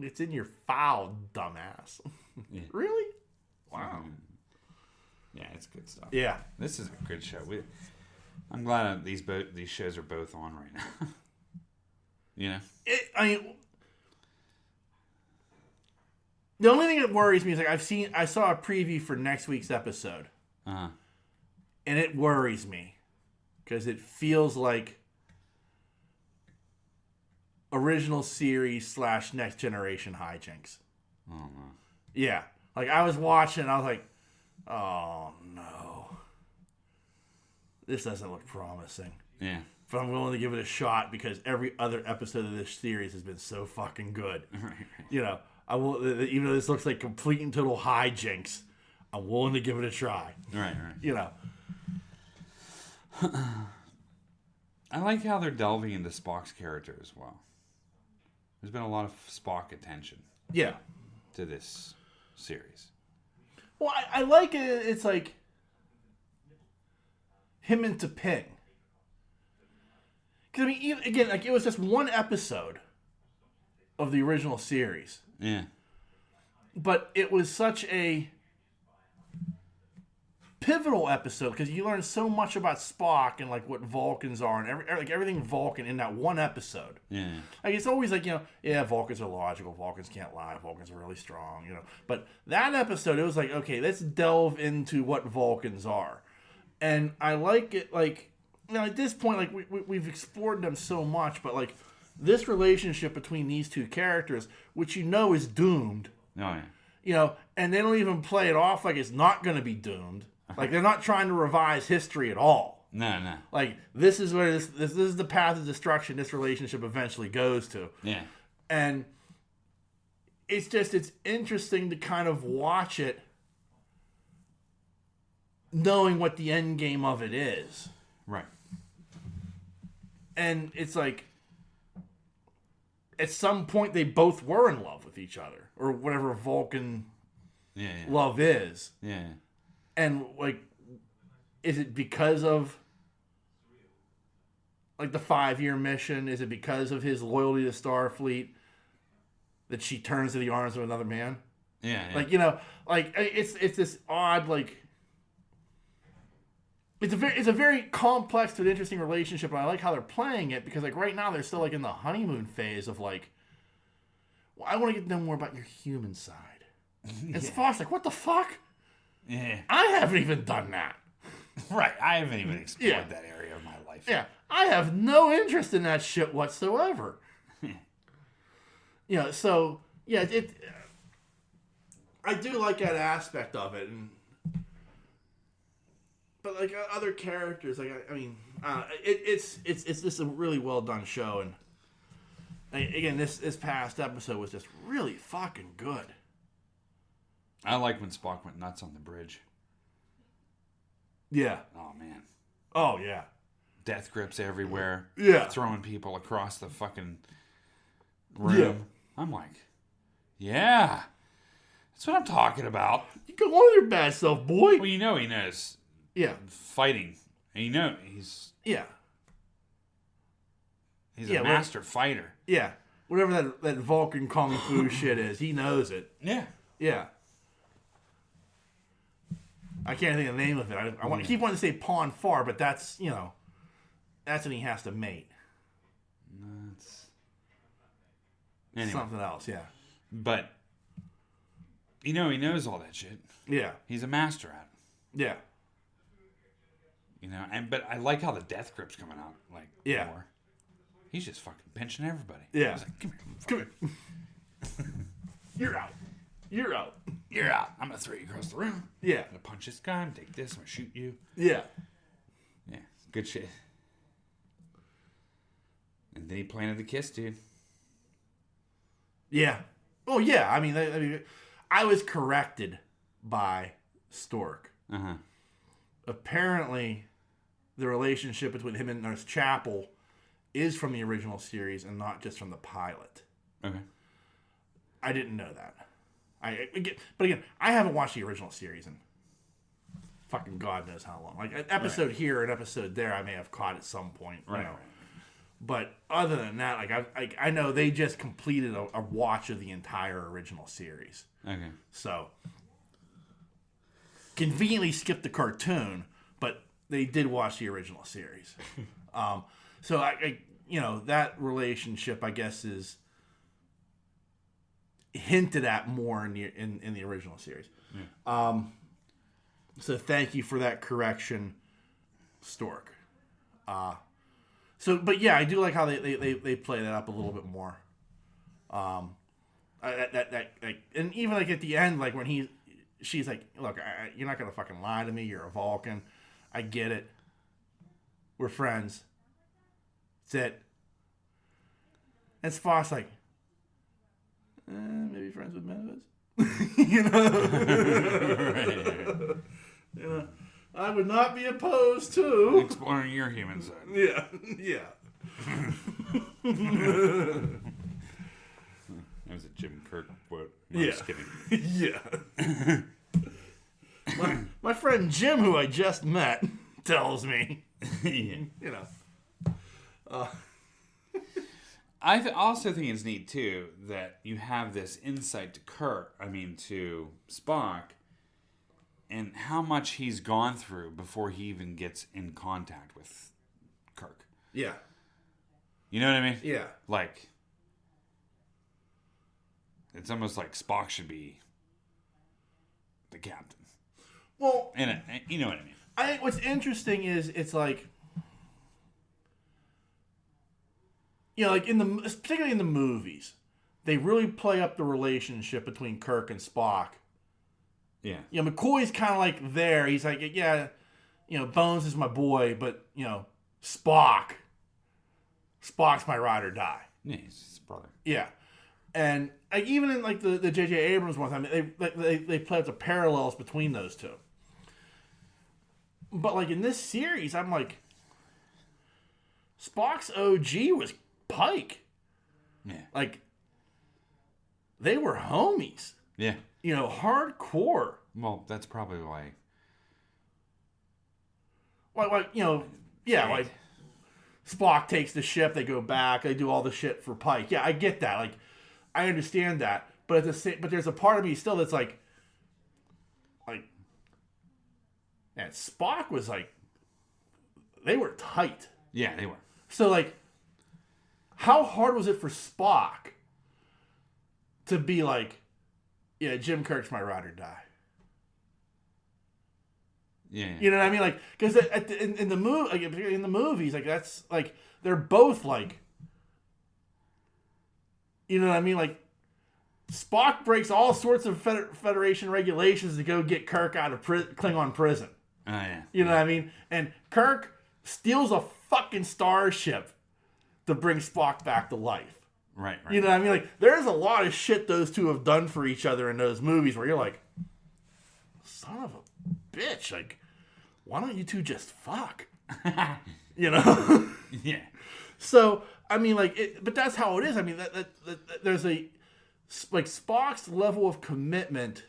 Speaker 1: It's in your file, dumbass.
Speaker 2: Yeah.
Speaker 1: Really? Wow.
Speaker 2: Yeah, it's good stuff.
Speaker 1: Yeah.
Speaker 2: This is a good show. I'm glad these shows are both on right now. You know? The
Speaker 1: only thing that worries me is like I saw a preview for next week's episode.
Speaker 2: Uh-huh.
Speaker 1: And it worries me. Because it feels like original series / next generation hijinks.
Speaker 2: Oh, no.
Speaker 1: Yeah. Like, I was watching, and I was like, oh, no. This doesn't look promising.
Speaker 2: Yeah.
Speaker 1: But I'm willing to give it a shot because every other episode of this series has been so fucking good.
Speaker 2: Right.
Speaker 1: You know, I will, even though this looks like complete and total hijinks, I'm willing to give it a try.
Speaker 2: Right.
Speaker 1: You know.
Speaker 2: I like how they're delving into Spock's character as well. There's been a lot of Spock attention.
Speaker 1: Yeah.
Speaker 2: To this series.
Speaker 1: Well, I like it. It's like him and T'Ping. Because, I mean, again, like, it was just one episode of the original series.
Speaker 2: Yeah.
Speaker 1: But it was such a pivotal episode because you learn so much about Spock and, like, what Vulcans are and everything Vulcan in that one episode.
Speaker 2: Yeah.
Speaker 1: Like, it's always like, you know, yeah, Vulcans are logical, Vulcans can't lie, Vulcans are really strong, you know. But that episode, it was like, okay, let's delve into what Vulcans are. And I like it, like, you know, at this point, like, we've explored them so much, but, like, this relationship between these two characters, which you know is doomed.
Speaker 2: Oh, yeah.
Speaker 1: You know, and they don't even play it off like it's not going to be doomed. Like, they're not trying to revise history at all.
Speaker 2: No.
Speaker 1: Like, this is where this is the path of destruction this relationship eventually goes to.
Speaker 2: Yeah.
Speaker 1: And it's interesting to kind of watch it knowing what the end game of it is.
Speaker 2: Right.
Speaker 1: And it's like, at some point, they both were in love with each other. Or whatever Vulcan love is.
Speaker 2: Yeah.
Speaker 1: And, like, is it because of, like, the 5-year mission? Is it because of his loyalty to Starfleet that she turns to the arms of another man?
Speaker 2: Yeah.
Speaker 1: Like, you know, like, it's this odd, like... It's a very complex but interesting relationship, and I like how they're playing it, because, like, right now they're still, like, in the honeymoon phase of, like, well, I want to get to know more about your human side. And Spock's like, what the fuck?
Speaker 2: Yeah.
Speaker 1: I haven't even done that.
Speaker 2: Right. I haven't even explored that area of my life.
Speaker 1: Yeah. I have no interest in that shit whatsoever. You know, so, yeah, I do like that aspect of it, but like other characters, like I mean, it's just a really well done show, and again, this past episode was just really fucking good.
Speaker 2: I like when Spock went nuts on the bridge.
Speaker 1: Yeah.
Speaker 2: Oh man.
Speaker 1: Oh yeah.
Speaker 2: Death grips everywhere.
Speaker 1: Yeah.
Speaker 2: Throwing people across the fucking room.
Speaker 1: Yeah.
Speaker 2: I'm like, yeah, that's what I'm talking about.
Speaker 1: You go on with your bad self, boy.
Speaker 2: Well, you know he knows.
Speaker 1: Yeah.
Speaker 2: Fighting. And you know he's
Speaker 1: a
Speaker 2: master fighter.
Speaker 1: Yeah. Whatever that Vulcan Kung Fu shit is, he knows it.
Speaker 2: Yeah.
Speaker 1: Yeah. I can't think of the name of it. I keep wanting to say Pawn Far, but that's, you know, that's when he has to mate.
Speaker 2: Anyway.
Speaker 1: Something else, yeah.
Speaker 2: But, you know, he knows all that shit.
Speaker 1: Yeah.
Speaker 2: He's a master at it.
Speaker 1: Yeah.
Speaker 2: You know, but I like how the death grip's coming out. Like, more. He's just fucking pinching everybody.
Speaker 1: Yeah.
Speaker 2: He's like, come here.
Speaker 1: You're out. You're out.
Speaker 2: You're out. I'm going to throw you across the room.
Speaker 1: Yeah.
Speaker 2: I'm going to punch this guy. I'm going to take this. I'm going to shoot you.
Speaker 1: Yeah.
Speaker 2: Yeah. Good shit. And then he planted the kiss, dude.
Speaker 1: Yeah. Oh, yeah. I mean, I was corrected by Stork.
Speaker 2: Uh-huh.
Speaker 1: Apparently, the relationship between him and Nurse Chapel is from the original series and not just from the pilot.
Speaker 2: Okay.
Speaker 1: I didn't know that. But again, I haven't watched the original series in fucking God knows how long. Like, an episode here, an episode there, I may have caught at some point. You know. But other than that, like I know they just completed a watch of the entire original series.
Speaker 2: Okay. So
Speaker 1: conveniently skipped the cartoon, but they did watch the original series. So I you know, that relationship, I guess, is hinted at more in the original series. Yeah. So thank you for that correction, Stork. So, but yeah, I do like how they play that up a little bit more. And even like at the end, like when she's like, "Look, you're not gonna fucking lie to me. You're a Vulcan. I get it. We're friends. That's it." And Spock's like, maybe friends with benefits. You know. Right. You know. I would not be opposed to
Speaker 2: exploring your human side.
Speaker 1: Yeah, yeah.
Speaker 2: That was a Jim Kirk quote. No,
Speaker 1: yeah.
Speaker 2: I'm just kidding.
Speaker 1: Yeah. my friend Jim, who I just met, tells me.
Speaker 2: Yeah.
Speaker 1: You know.
Speaker 2: I also think it's neat too that you have this insight to to Spock. And how much he's gone through before he even gets in contact with Kirk.
Speaker 1: Yeah.
Speaker 2: You know what I mean?
Speaker 1: Yeah.
Speaker 2: Like, it's almost like Spock should be the captain.
Speaker 1: Well,
Speaker 2: and you know what I mean?
Speaker 1: I think what's interesting is it's like, you know, like particularly in the movies, they really play up the relationship between Kirk and Spock.
Speaker 2: Yeah.
Speaker 1: You know, McCoy's kind of like there. He's like, yeah, you know, Bones is my boy, but, you know, Spock's my ride or die.
Speaker 2: Yeah, he's his brother.
Speaker 1: Yeah. And like, even in like the J.J. Abrams one time, they play up the parallels between those two. But like in this series, I'm like, Spock's OG was Pike.
Speaker 2: Yeah.
Speaker 1: Like, they were homies.
Speaker 2: Yeah.
Speaker 1: Hardcore.
Speaker 2: Well, that's probably why.
Speaker 1: Like like Spock takes the ship, they go back, they do all the shit for Pike. Yeah, I get that. Like, I understand that. But there's a part of me still that's like, man, Spock was like, they were tight.
Speaker 2: Yeah, they were.
Speaker 1: So, like, how hard was it for Spock to be like, yeah, Jim Kirk's my ride or die?
Speaker 2: Yeah.
Speaker 1: You know what I mean? Like, because in the movie, like, in the movies, like, that's like, they're both like, you know what I mean? Like, Spock breaks all sorts of Federation regulations to go get Kirk out of Klingon prison.
Speaker 2: Oh, yeah.
Speaker 1: You know what I mean? And Kirk steals a fucking starship to bring Spock back to life.
Speaker 2: Right.
Speaker 1: You know what I mean? Like, there's a lot of shit those two have done for each other in those movies where you're like, son of a bitch. Like, why don't you two just fuck? You know?
Speaker 2: Yeah.
Speaker 1: So, I mean, like, but that's how it is. I mean, that there's like, Spock's level of commitment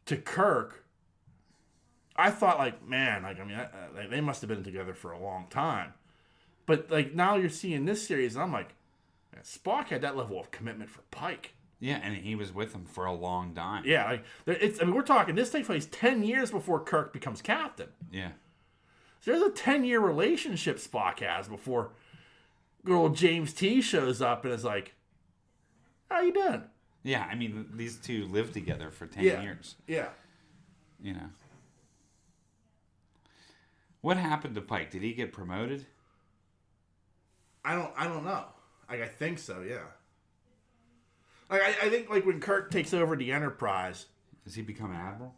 Speaker 1: to Kirk, I thought, like, man, like, I mean, they must have been together for a long time. But, like, now you're seeing this series, and I'm like, man, Spock had that level of commitment for Pike.
Speaker 2: Yeah, and he was with him for a long time.
Speaker 1: Yeah, like, we're talking, this takes place 10 years before Kirk becomes captain.
Speaker 2: Yeah.
Speaker 1: So there's a 10-year relationship Spock has before good old James T shows up and is like, how you doing?
Speaker 2: Yeah, I mean, these two lived together for 10 years.
Speaker 1: Yeah.
Speaker 2: You know. What happened to Pike? Did he get promoted?
Speaker 1: I don't know. Like, I think so, yeah. Like, I think, like, when Kirk takes over the Enterprise...
Speaker 2: Does he become an admiral?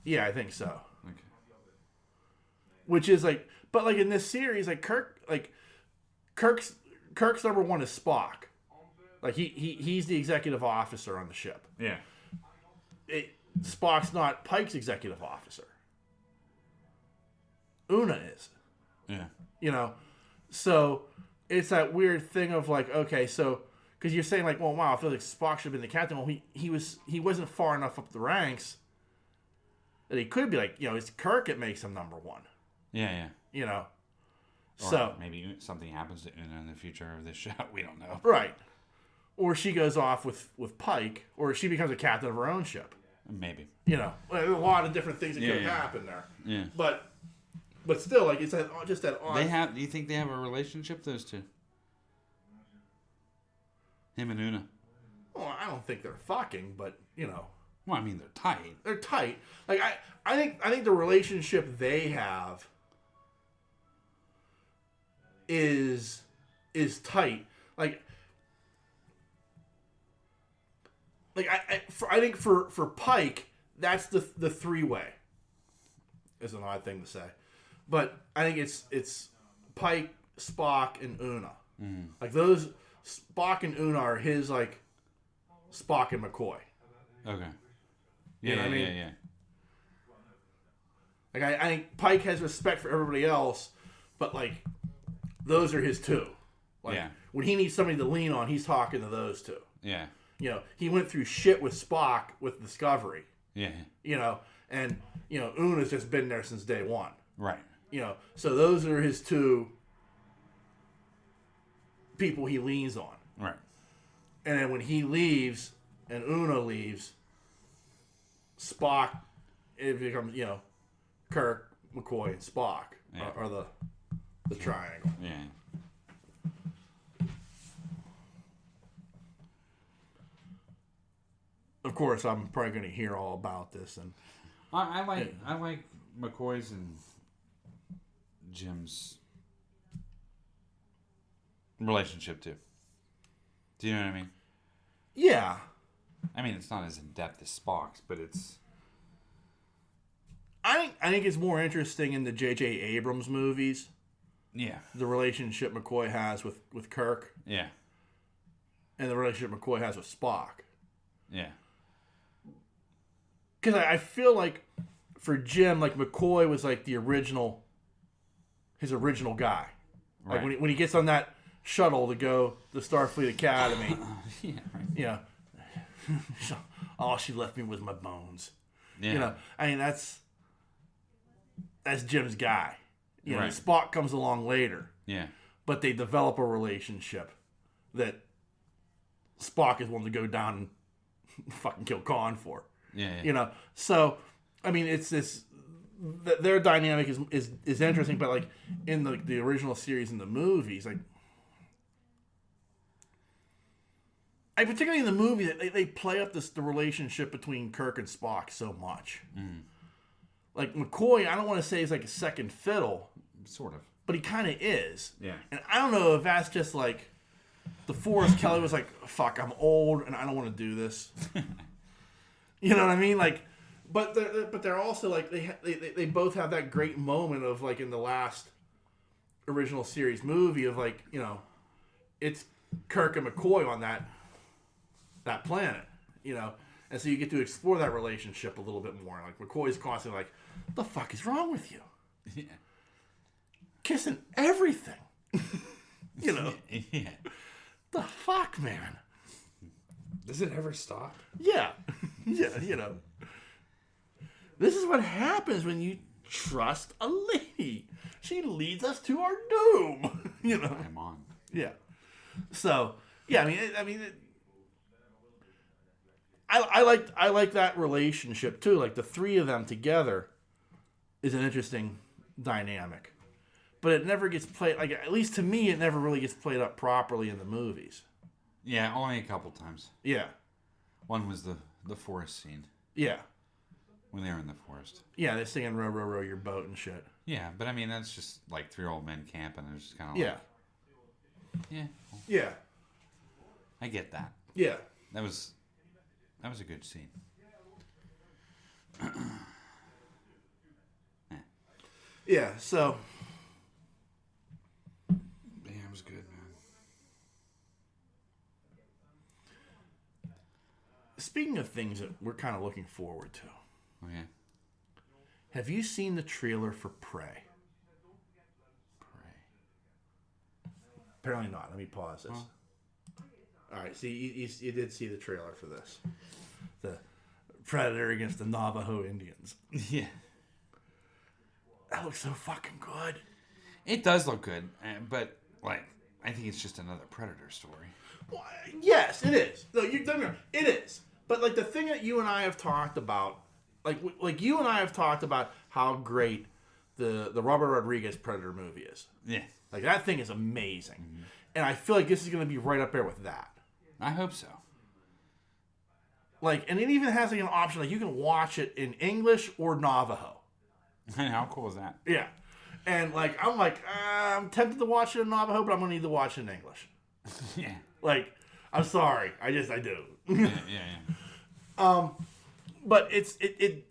Speaker 1: Yeah, I think so.
Speaker 2: Okay.
Speaker 1: Which is, like... But, like, in this series, like, Kirk's number one is Spock. Like, he's the executive officer on the ship.
Speaker 2: Yeah.
Speaker 1: Spock's not Pike's executive officer. Una is.
Speaker 2: Yeah.
Speaker 1: You know? So, it's that weird thing of, like, okay, so... Because you're saying, like, well, wow, I feel like Spock should have been the captain. Well, he wasn't far enough up the ranks that he could be, like, you know, it's Kirk that makes him number one.
Speaker 2: Yeah, yeah.
Speaker 1: You know?
Speaker 2: Or
Speaker 1: so
Speaker 2: maybe something happens to Una in the future of this show. We don't know.
Speaker 1: Right. Or she goes off with Pike, or she becomes a captain of her own ship.
Speaker 2: Maybe.
Speaker 1: You know, there's a lot of different things that could happen there.
Speaker 2: Yeah.
Speaker 1: But still, like, it's just that odd.
Speaker 2: Do you think they have a relationship, those two? Him and Una.
Speaker 1: Well, I don't think they're fucking, but, you know.
Speaker 2: Well, I mean, they're tight.
Speaker 1: They're tight. Like, I think the relationship they have is tight. Like I think for Pike, that's the three-way. Is an odd thing to say, but I think it's Pike, Spock, and Una.
Speaker 2: Mm.
Speaker 1: Like, those Spock and Una are his, like, Spock and McCoy.
Speaker 2: Okay.
Speaker 1: You know what I mean?
Speaker 2: Yeah.
Speaker 1: Like, I think Pike has respect for everybody else, but, like, those are his two. Like, when he needs somebody to lean on, he's talking to those two.
Speaker 2: Yeah.
Speaker 1: You know, he went through shit with Spock with Discovery.
Speaker 2: Yeah.
Speaker 1: You know, and, you know, Una's just been there since day one.
Speaker 2: Right.
Speaker 1: You know, so those are his two people he leans on.
Speaker 2: Right.
Speaker 1: And then when he leaves and Una leaves, Spock, it becomes, you know, Kirk, McCoy, and Spock are the triangle.
Speaker 2: Yeah.
Speaker 1: Of course, I'm probably going to hear all about this, and
Speaker 2: I like McCoy's and Jim's relationship too. Do you know what I mean?
Speaker 1: Yeah.
Speaker 2: I mean, it's not as in depth as Spock's, but it's.
Speaker 1: I think it's more interesting in the J.J. Abrams movies.
Speaker 2: Yeah.
Speaker 1: The relationship McCoy has with Kirk.
Speaker 2: Yeah.
Speaker 1: And the relationship McCoy has with Spock.
Speaker 2: Yeah.
Speaker 1: Because I feel like for Jim, like, McCoy was like the original his original guy. Like
Speaker 2: Right.
Speaker 1: when he gets on that shuttle to go to Starfleet Academy.
Speaker 2: Yeah. Right.
Speaker 1: You know, all she left me was my bones.
Speaker 2: Yeah.
Speaker 1: You know, I mean that's Jim's guy. You know,
Speaker 2: Right.
Speaker 1: Spock comes along later,
Speaker 2: Yeah.
Speaker 1: but they develop a relationship that Spock is willing to go down and fucking kill Khan for.
Speaker 2: Yeah.
Speaker 1: You know, so I mean, it's this. Their dynamic is interesting, but like in the original series and the movies, like particularly in the movie, they play up the relationship between Kirk and Spock so much.
Speaker 2: Mm.
Speaker 1: Like McCoy, I don't want to say he's like a second fiddle,
Speaker 2: Sort of.
Speaker 1: but he kind of is.
Speaker 2: Yeah.
Speaker 1: And I don't know if that's just like DeForest Kelly was like, "Fuck, I'm old and I don't want to do this." You know what I mean? Like, but they're also like they both have that great moment of like in the last original series movie of like, you know, it's Kirk and McCoy on that planet, you know, and so you get to explore that relationship a little bit more. Like McCoy's constantly like, "The fuck is wrong with you?
Speaker 2: Yeah.
Speaker 1: Kissing everything." You know,
Speaker 2: Yeah.
Speaker 1: the fuck, man.
Speaker 2: Does it ever stop?
Speaker 1: Yeah. Yeah, you know. This is what happens when you trust a lady. She leads us to our doom. You know.
Speaker 2: I'm on.
Speaker 1: Yeah. So, yeah, I like that relationship too. Like the three of them together is an interesting dynamic. But it never gets played, like at least to me it never really gets played up properly in the movies.
Speaker 2: Yeah, only a couple times.
Speaker 1: Yeah.
Speaker 2: One was the forest scene.
Speaker 1: Yeah.
Speaker 2: When they were in the forest.
Speaker 1: Yeah, they're singing "Row, row, row your boat" and shit.
Speaker 2: Yeah, but I mean that's just like three old men camping. It's just kind of
Speaker 1: Yeah.
Speaker 2: like, yeah, well,
Speaker 1: Yeah.
Speaker 2: I get that.
Speaker 1: Yeah.
Speaker 2: That was a good scene.
Speaker 1: Yeah, so
Speaker 2: Yeah, it was good, man.
Speaker 1: speaking of things that we're kind of looking forward to,
Speaker 2: Okay.
Speaker 1: have you seen the trailer for Prey?
Speaker 2: Pray.
Speaker 1: Apparently not. Let me pause this.
Speaker 2: Well.
Speaker 1: All right, see, you did see the trailer for this. The Predator against the Navajo Indians.
Speaker 2: Yeah.
Speaker 1: That looks so fucking good.
Speaker 2: It does look good, but like I think it's just another Predator story.
Speaker 1: Well, yes, it is. No, don't get me wrong, it is. But like the thing that you and I have talked about, like you and I have talked about how great the Robert Rodriguez Predator movie is.
Speaker 2: Yeah.
Speaker 1: Like that thing is amazing, and I feel like this is going to be right up there with that.
Speaker 2: I hope so.
Speaker 1: Like, and it even has like an option like you can watch it in English or Navajo.
Speaker 2: How cool is that?
Speaker 1: Yeah, and like I'm tempted to watch it in Navajo, but I'm gonna need to watch it in English.
Speaker 2: Yeah.
Speaker 1: Like, I'm sorry, I do.
Speaker 2: Yeah.
Speaker 1: But it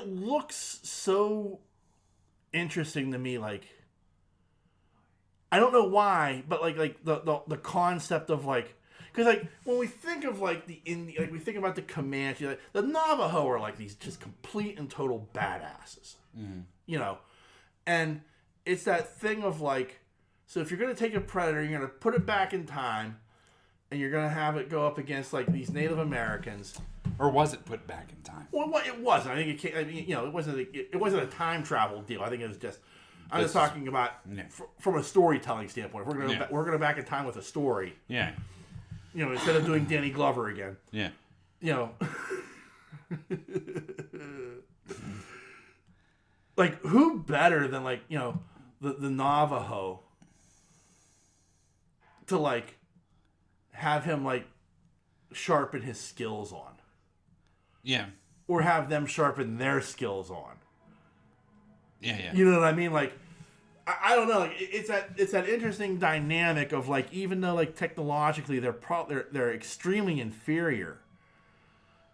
Speaker 1: looks so interesting to me. Like, I don't know why, but like the concept of like, because like when we think of like the Indian, like we think about the Comanche, like, the Navajo are like these just complete and total badasses, you know, and it's that thing of like, so if you're gonna take a predator, you're gonna put it back in time, and you're gonna have it go up against like these Native Americans.
Speaker 2: Or was it put back in time?
Speaker 1: Well, it wasn't. I think it came, I mean, you know, it wasn't a time travel deal. I think it was just. I'm just talking about from a storytelling standpoint. If we're gonna back in time with a story.
Speaker 2: Yeah.
Speaker 1: You know, instead of doing Danny Glover again.
Speaker 2: Yeah.
Speaker 1: You know. Like, who better than, like, you know, the Navajo to, like, have him, like, sharpen his skills on?
Speaker 2: Yeah.
Speaker 1: Or have them sharpen their skills on?
Speaker 2: Yeah.
Speaker 1: You know what I mean? Like, I don't know. Like, it's that interesting dynamic of, like, even though, like, technologically they're extremely inferior,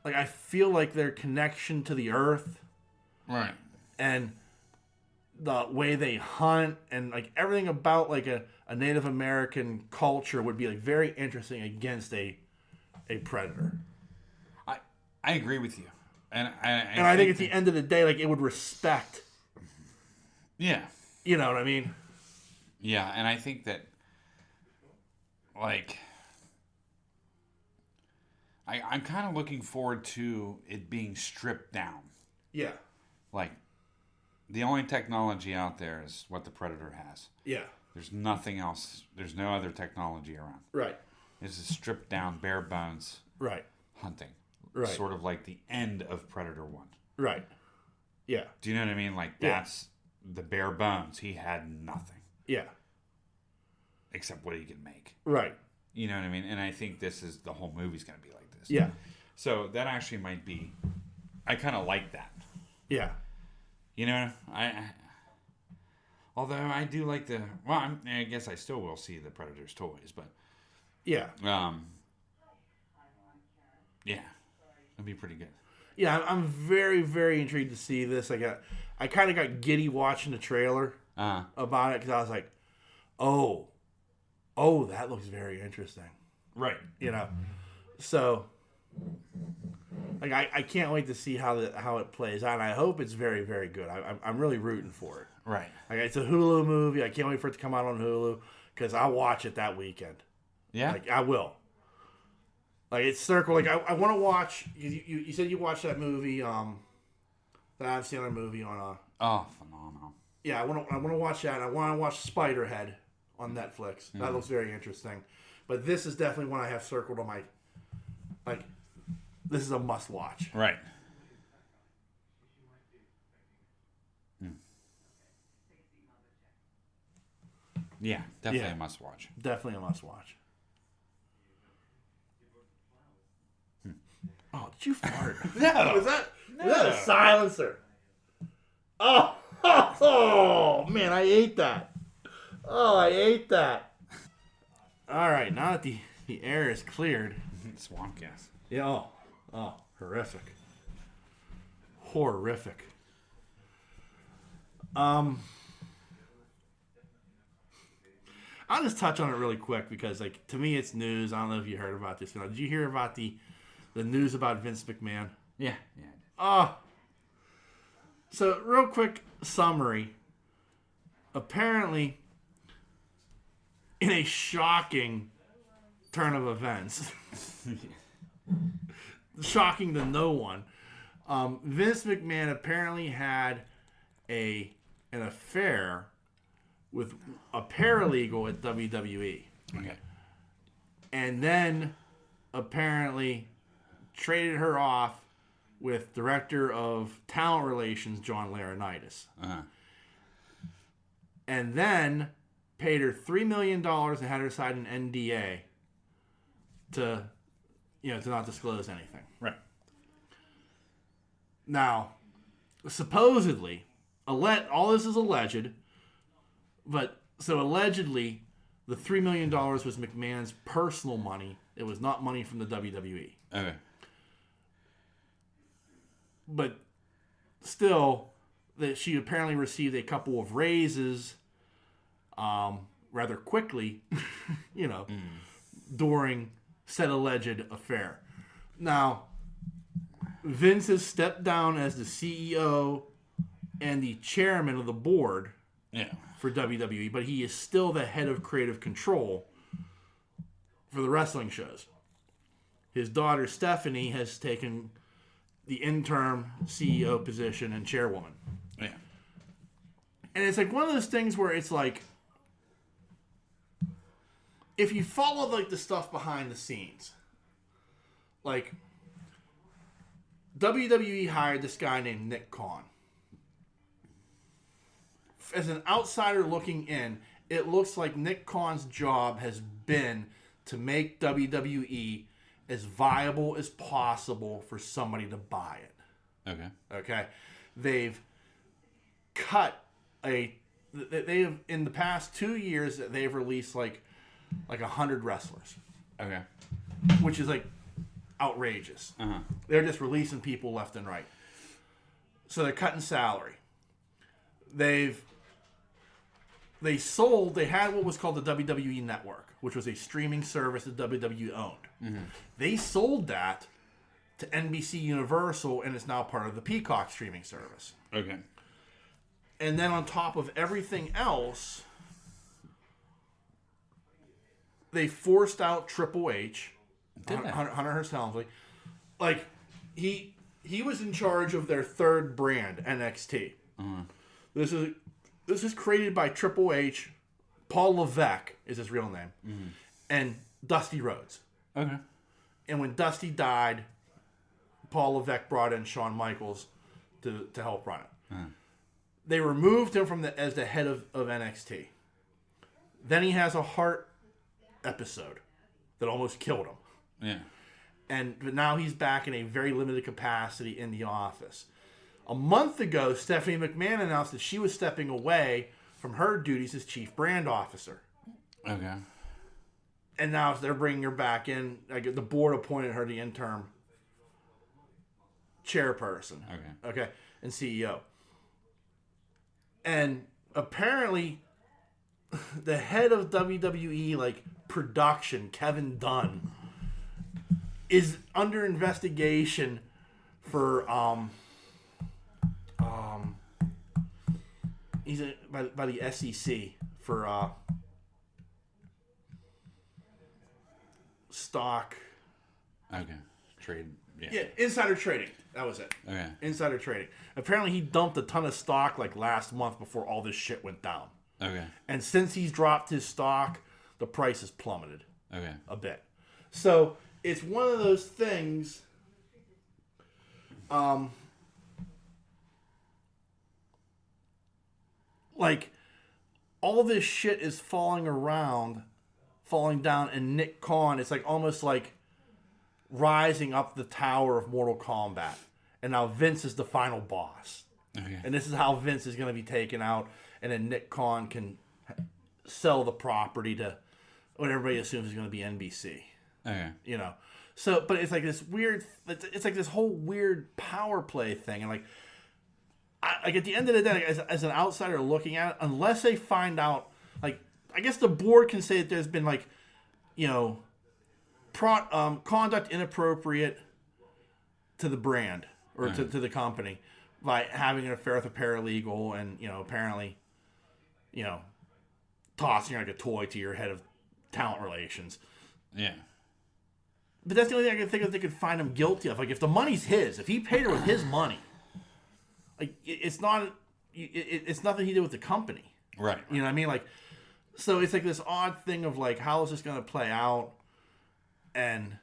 Speaker 1: like, I feel like their connection to the earth,
Speaker 2: Right.
Speaker 1: and the way they hunt and like everything about like a Native American culture would be like very interesting against a predator.
Speaker 2: I agree with you. And
Speaker 1: I think at the end of the day, like, it would respect.
Speaker 2: Yeah.
Speaker 1: You know what I mean?
Speaker 2: Yeah, and I think that, like, I'm kind of looking forward to it being stripped down.
Speaker 1: Yeah.
Speaker 2: Like, the only technology out there is what the Predator has.
Speaker 1: Yeah.
Speaker 2: There's nothing else. There's no other technology around.
Speaker 1: Right.
Speaker 2: It's a stripped down, bare bones hunting.
Speaker 1: Right.
Speaker 2: Sort of like the end of Predator 1.
Speaker 1: Right. Yeah.
Speaker 2: Do you know what I mean? Like, that's the bare bones. He had nothing.
Speaker 1: Yeah.
Speaker 2: Except what he could make.
Speaker 1: Right.
Speaker 2: You know what I mean? And I think the whole movie's going to be like this.
Speaker 1: Yeah.
Speaker 2: So that actually might be, I kind of like that.
Speaker 1: Yeah.
Speaker 2: You know, although I do like I guess I still will see the Predator's toys, but.
Speaker 1: Yeah.
Speaker 2: Yeah. It'll be pretty good.
Speaker 1: Yeah, I'm very, very intrigued to see this. I kind of got giddy watching the trailer about it because I was like, oh, that looks very interesting.
Speaker 2: Right.
Speaker 1: You know, so like I can't wait to see how it plays out. And I hope it's very, very good. I'm really rooting for it.
Speaker 2: Right.
Speaker 1: Like, it's a Hulu movie. I can't wait for it to come out on Hulu because I'll watch it that weekend.
Speaker 2: Yeah.
Speaker 1: Like, I will. Like, it's circle. Like, I want to watch. You said you watched that movie. That I've seen a movie on.
Speaker 2: Oh, phenomenal.
Speaker 1: Yeah, I want to watch that. I want to watch Spiderhead on Netflix. That looks very interesting. But this is definitely one I have circled on my. Like, this is a must watch.
Speaker 2: Right. Yeah, definitely a must watch.
Speaker 1: Definitely a must watch. Oh, did you fart?
Speaker 2: No.
Speaker 1: Was that a silencer? Oh, man, I ate that. Oh, I ate that. All right, now that the air is cleared.
Speaker 2: Swamp gas.
Speaker 1: Yeah, oh, horrific. Horrific. I'll just touch on it really quick because, like, to me, it's news. I don't know if you heard about this. Did you hear about the news about Vince McMahon?
Speaker 2: Yeah.
Speaker 1: So, real quick summary. Apparently, in a shocking turn of events, shocking to no one, Vince McMahon apparently had an affair with a paralegal at WWE.
Speaker 2: Okay.
Speaker 1: And then apparently traded her off with Director of Talent Relations John Laurinaitis.
Speaker 2: Uh-huh.
Speaker 1: And then paid her $3 million and had her sign an NDA to not disclose anything.
Speaker 2: Right.
Speaker 1: Now, supposedly, all this is alleged, but so allegedly, the $3 million was McMahon's personal money. It was not money from the WWE.
Speaker 2: Okay.
Speaker 1: But still, that she apparently received a couple of raises rather quickly, during said alleged affair. Now, Vince has stepped down as the CEO and the chairman of the board for WWE, but he is still the head of creative control for the wrestling shows. His daughter, Stephanie, has taken the interim CEO position and chairwoman.
Speaker 2: Yeah.
Speaker 1: And it's like one of those things where it's like, if you follow like the stuff behind the scenes, like WWE hired this guy named Nick Khan. As an outsider looking in, it looks like Nick Khan's job has been to make WWE as viable as possible for somebody to buy it. Okay. They've cut they have in the past 2 years they've released like 100 wrestlers.
Speaker 2: Okay.
Speaker 1: Which is like outrageous.
Speaker 2: Uh-huh.
Speaker 1: They're just releasing people left and right. So they're cutting salary. They had what was called the WWE Network, which was a streaming service that WWE owned. Mm-hmm. They sold that to NBC Universal, and it's now part of the Peacock streaming service.
Speaker 2: Okay.
Speaker 1: And then on top of everything else, they forced out Triple H, Hunter Hearst Helmsley. Like, he was in charge of their third brand, NXT.
Speaker 2: Uh-huh.
Speaker 1: This is created by Triple H. Paul Levesque is his real name, and Dusty Rhodes.
Speaker 2: Okay.
Speaker 1: And when Dusty died, Paul Levesque brought in Shawn Michaels to help run it.
Speaker 2: Uh-huh.
Speaker 1: They removed him as the head of NXT. Then he has a heart episode that almost killed him.
Speaker 2: Yeah.
Speaker 1: But now he's back in a very limited capacity in the office. A month ago, Stephanie McMahon announced that she was stepping away from her duties as chief brand officer.
Speaker 2: Okay.
Speaker 1: And now they're bringing her back in. Like, the board appointed her the interim chairperson. Okay. And CEO. And apparently, the head of WWE, like, production, Kevin Dunn, is under investigation for he's by the SEC for stock.
Speaker 2: Okay. Trade.
Speaker 1: Yeah, insider trading. That was it.
Speaker 2: Okay.
Speaker 1: Insider trading. Apparently, he dumped a ton of stock like last month before all this shit went down.
Speaker 2: Okay.
Speaker 1: And since he's dropped his stock, the price has plummeted.
Speaker 2: Okay.
Speaker 1: A bit. So it's one of those things. Like, all this shit is falling down, and Nick Khan, it's like almost like rising up the tower of Mortal Kombat. And now Vince is the final boss.
Speaker 2: Okay.
Speaker 1: And this is how Vince is going to be taken out. And then Nick Khan can sell the property to what everybody assumes is going to be NBC.
Speaker 2: Okay.
Speaker 1: You know? So, but it's like this weird, it's like this whole weird power play thing. And like at the end of the day, as an outsider looking at it, unless they find out, like, I guess the board can say that there's been, like, you know, conduct inappropriate to the brand or to the company by having an affair with a paralegal and, you know, apparently, you know, tossing like a toy to your head of talent relations.
Speaker 2: Yeah.
Speaker 1: But that's the only thing I can think of they could find him guilty of. Like, if the money's his, if he paid her with his money, like, it's not, it's nothing he did with the company.
Speaker 2: Right.
Speaker 1: You know what I mean? Like, so it's like this odd thing of like, how is this going to play out? And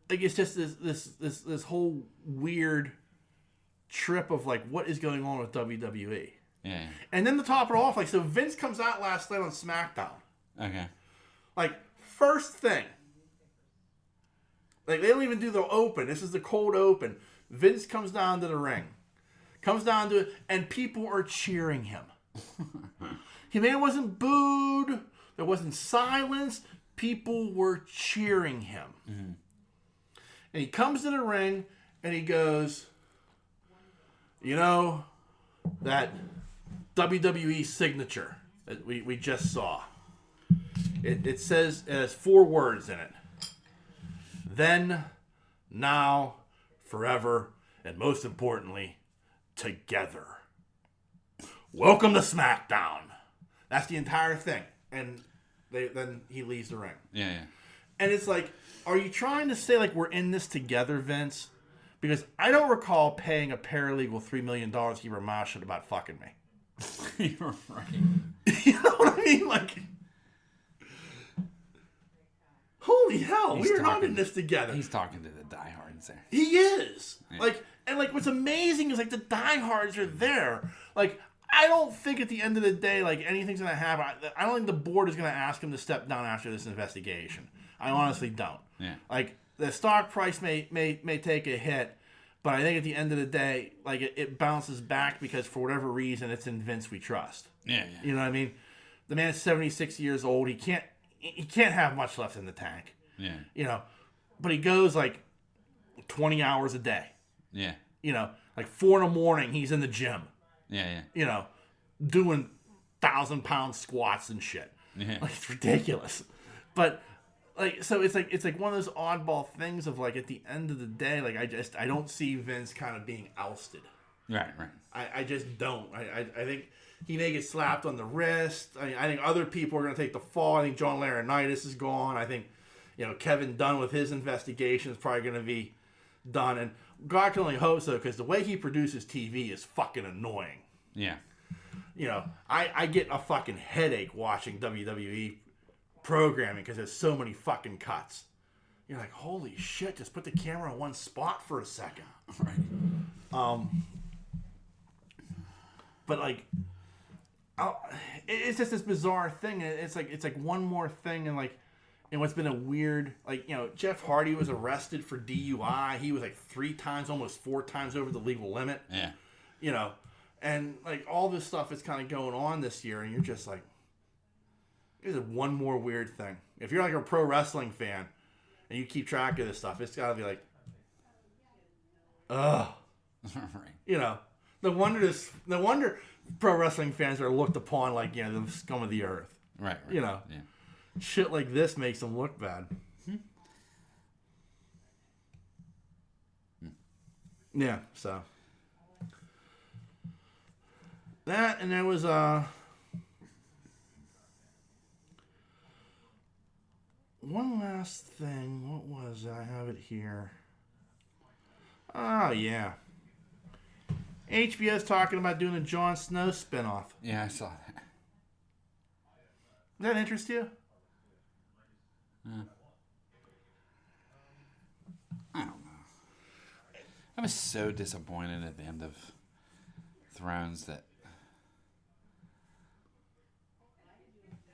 Speaker 1: like, it's just this whole weird trip of like, what is going on with WWE?
Speaker 2: Yeah.
Speaker 1: And then to top it off, like, so Vince comes out last night on SmackDown.
Speaker 2: Okay.
Speaker 1: Like, first thing, like, they don't even do the open. This is the cold open. Vince comes down to the ring. Comes down to it, and people are cheering him. He man wasn't booed. There wasn't silence. People were cheering him. Mm-hmm. And he comes to the ring, and he goes, you know, that WWE signature that we just saw. It says, it has 4 words in it. Then, now, forever, and most importantly, together. Welcome to SmackDown. That's the entire thing. And then he leaves the ring.
Speaker 2: Yeah.
Speaker 1: And it's like, are you trying to say, like, we're in this together, Vince? Because I don't recall paying a paralegal $3 million to keep her mouth shut about fucking me.
Speaker 2: You're right.
Speaker 1: You know what I mean? Like, holy hell, we are not in this together.
Speaker 2: He's talking to the diehards there.
Speaker 1: He is.
Speaker 2: Yeah.
Speaker 1: Like, and like, what's amazing is like the diehards are there. Like, I don't think at the end of the day, like, anything's gonna happen. I don't think the board is gonna ask him to step down after this investigation. I honestly don't.
Speaker 2: Yeah.
Speaker 1: Like, the stock price may take a hit, but I think at the end of the day, like, it bounces back because for whatever reason, it's in Vince we trust.
Speaker 2: Yeah.
Speaker 1: You know what I mean? The man's 76 years old. He can't have much left in the tank.
Speaker 2: Yeah.
Speaker 1: You know, but he goes like 20 hours a day.
Speaker 2: Yeah.
Speaker 1: You know, like 4 a.m, he's in the gym.
Speaker 2: Yeah.
Speaker 1: You know, doing 1,000-pound squats and shit.
Speaker 2: Yeah.
Speaker 1: Like, it's ridiculous. But So it's like one of those oddball things of like at the end of the day, like I don't see Vince kind of being ousted.
Speaker 2: Right.
Speaker 1: I just don't. I think he may get slapped on the wrist. I think other people are going to take the fall. I think John Laurinaitis is gone. I think, Kevin Dunn with his investigation is probably going to be done. And God can only hope so, because the way he produces TV is fucking annoying.
Speaker 2: Yeah.
Speaker 1: I get a fucking headache watching WWE programming because there's so many fucking cuts. You're like, holy shit, just put the camera in one spot for a second.
Speaker 2: Right.
Speaker 1: But like, it's just this bizarre thing. It's like one more thing, and what's been a weird, Jeff Hardy was arrested for DUI. He was like 3 times, almost 4 times over the legal limit.
Speaker 2: Yeah.
Speaker 1: And like all this stuff is kind of going on this year, and you're just like, there's one more weird thing. If you're like a pro wrestling fan and you keep track of this stuff, it's got to be like, ugh.
Speaker 2: Right.
Speaker 1: No wonder pro wrestling fans are looked upon like, the scum of the earth.
Speaker 2: Right.
Speaker 1: Yeah. Shit like this makes them look bad. Yeah, so. That, and there was one last thing. What was it? I have it here. Oh, yeah. HBO's talking about doing a Jon Snow spinoff.
Speaker 2: Yeah, I saw that.
Speaker 1: Does that interest you?
Speaker 2: I don't know. I was so disappointed at the end of Thrones that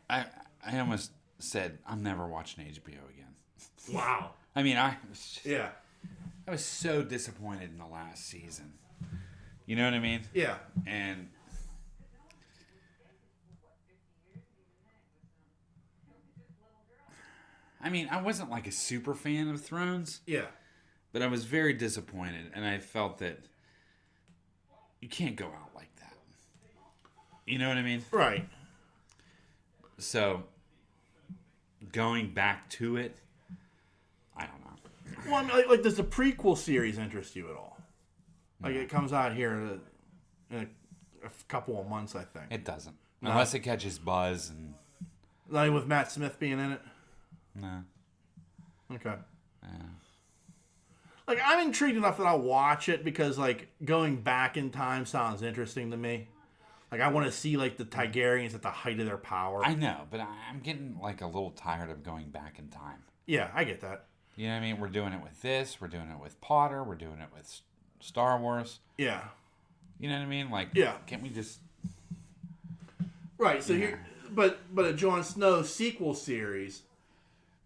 Speaker 2: I almost said I'm never watching HBO again.
Speaker 1: Wow.
Speaker 2: I mean, I was so disappointed in the last season. You know what I mean?
Speaker 1: Yeah.
Speaker 2: And I mean, I wasn't like a super fan of Thrones.
Speaker 1: Yeah.
Speaker 2: But I was very disappointed, and I felt that you can't go out like that. You know what I mean?
Speaker 1: Right.
Speaker 2: So, going back to it, I don't know.
Speaker 1: Well, I mean, like, does the prequel series interest you at all? Like, it comes out here in a couple of months, I think.
Speaker 2: It doesn't. No. Unless it catches buzz and...
Speaker 1: Like with Matt Smith being in it?
Speaker 2: No.
Speaker 1: Okay.
Speaker 2: Yeah.
Speaker 1: Like, I'm intrigued enough that I'll watch it because, like, going back in time sounds interesting to me. Like, I want to see, like, the Targaryens at the height of their power.
Speaker 2: I know, but I'm getting, like, a little tired of going back in time.
Speaker 1: Yeah, I get that.
Speaker 2: You know what I mean? We're doing it with this. We're doing it with Potter. We're doing it with Star Wars.
Speaker 1: Yeah.
Speaker 2: You know what I mean? Like,
Speaker 1: yeah.
Speaker 2: Can't we just...
Speaker 1: Right, so here... But a Jon Snow sequel series...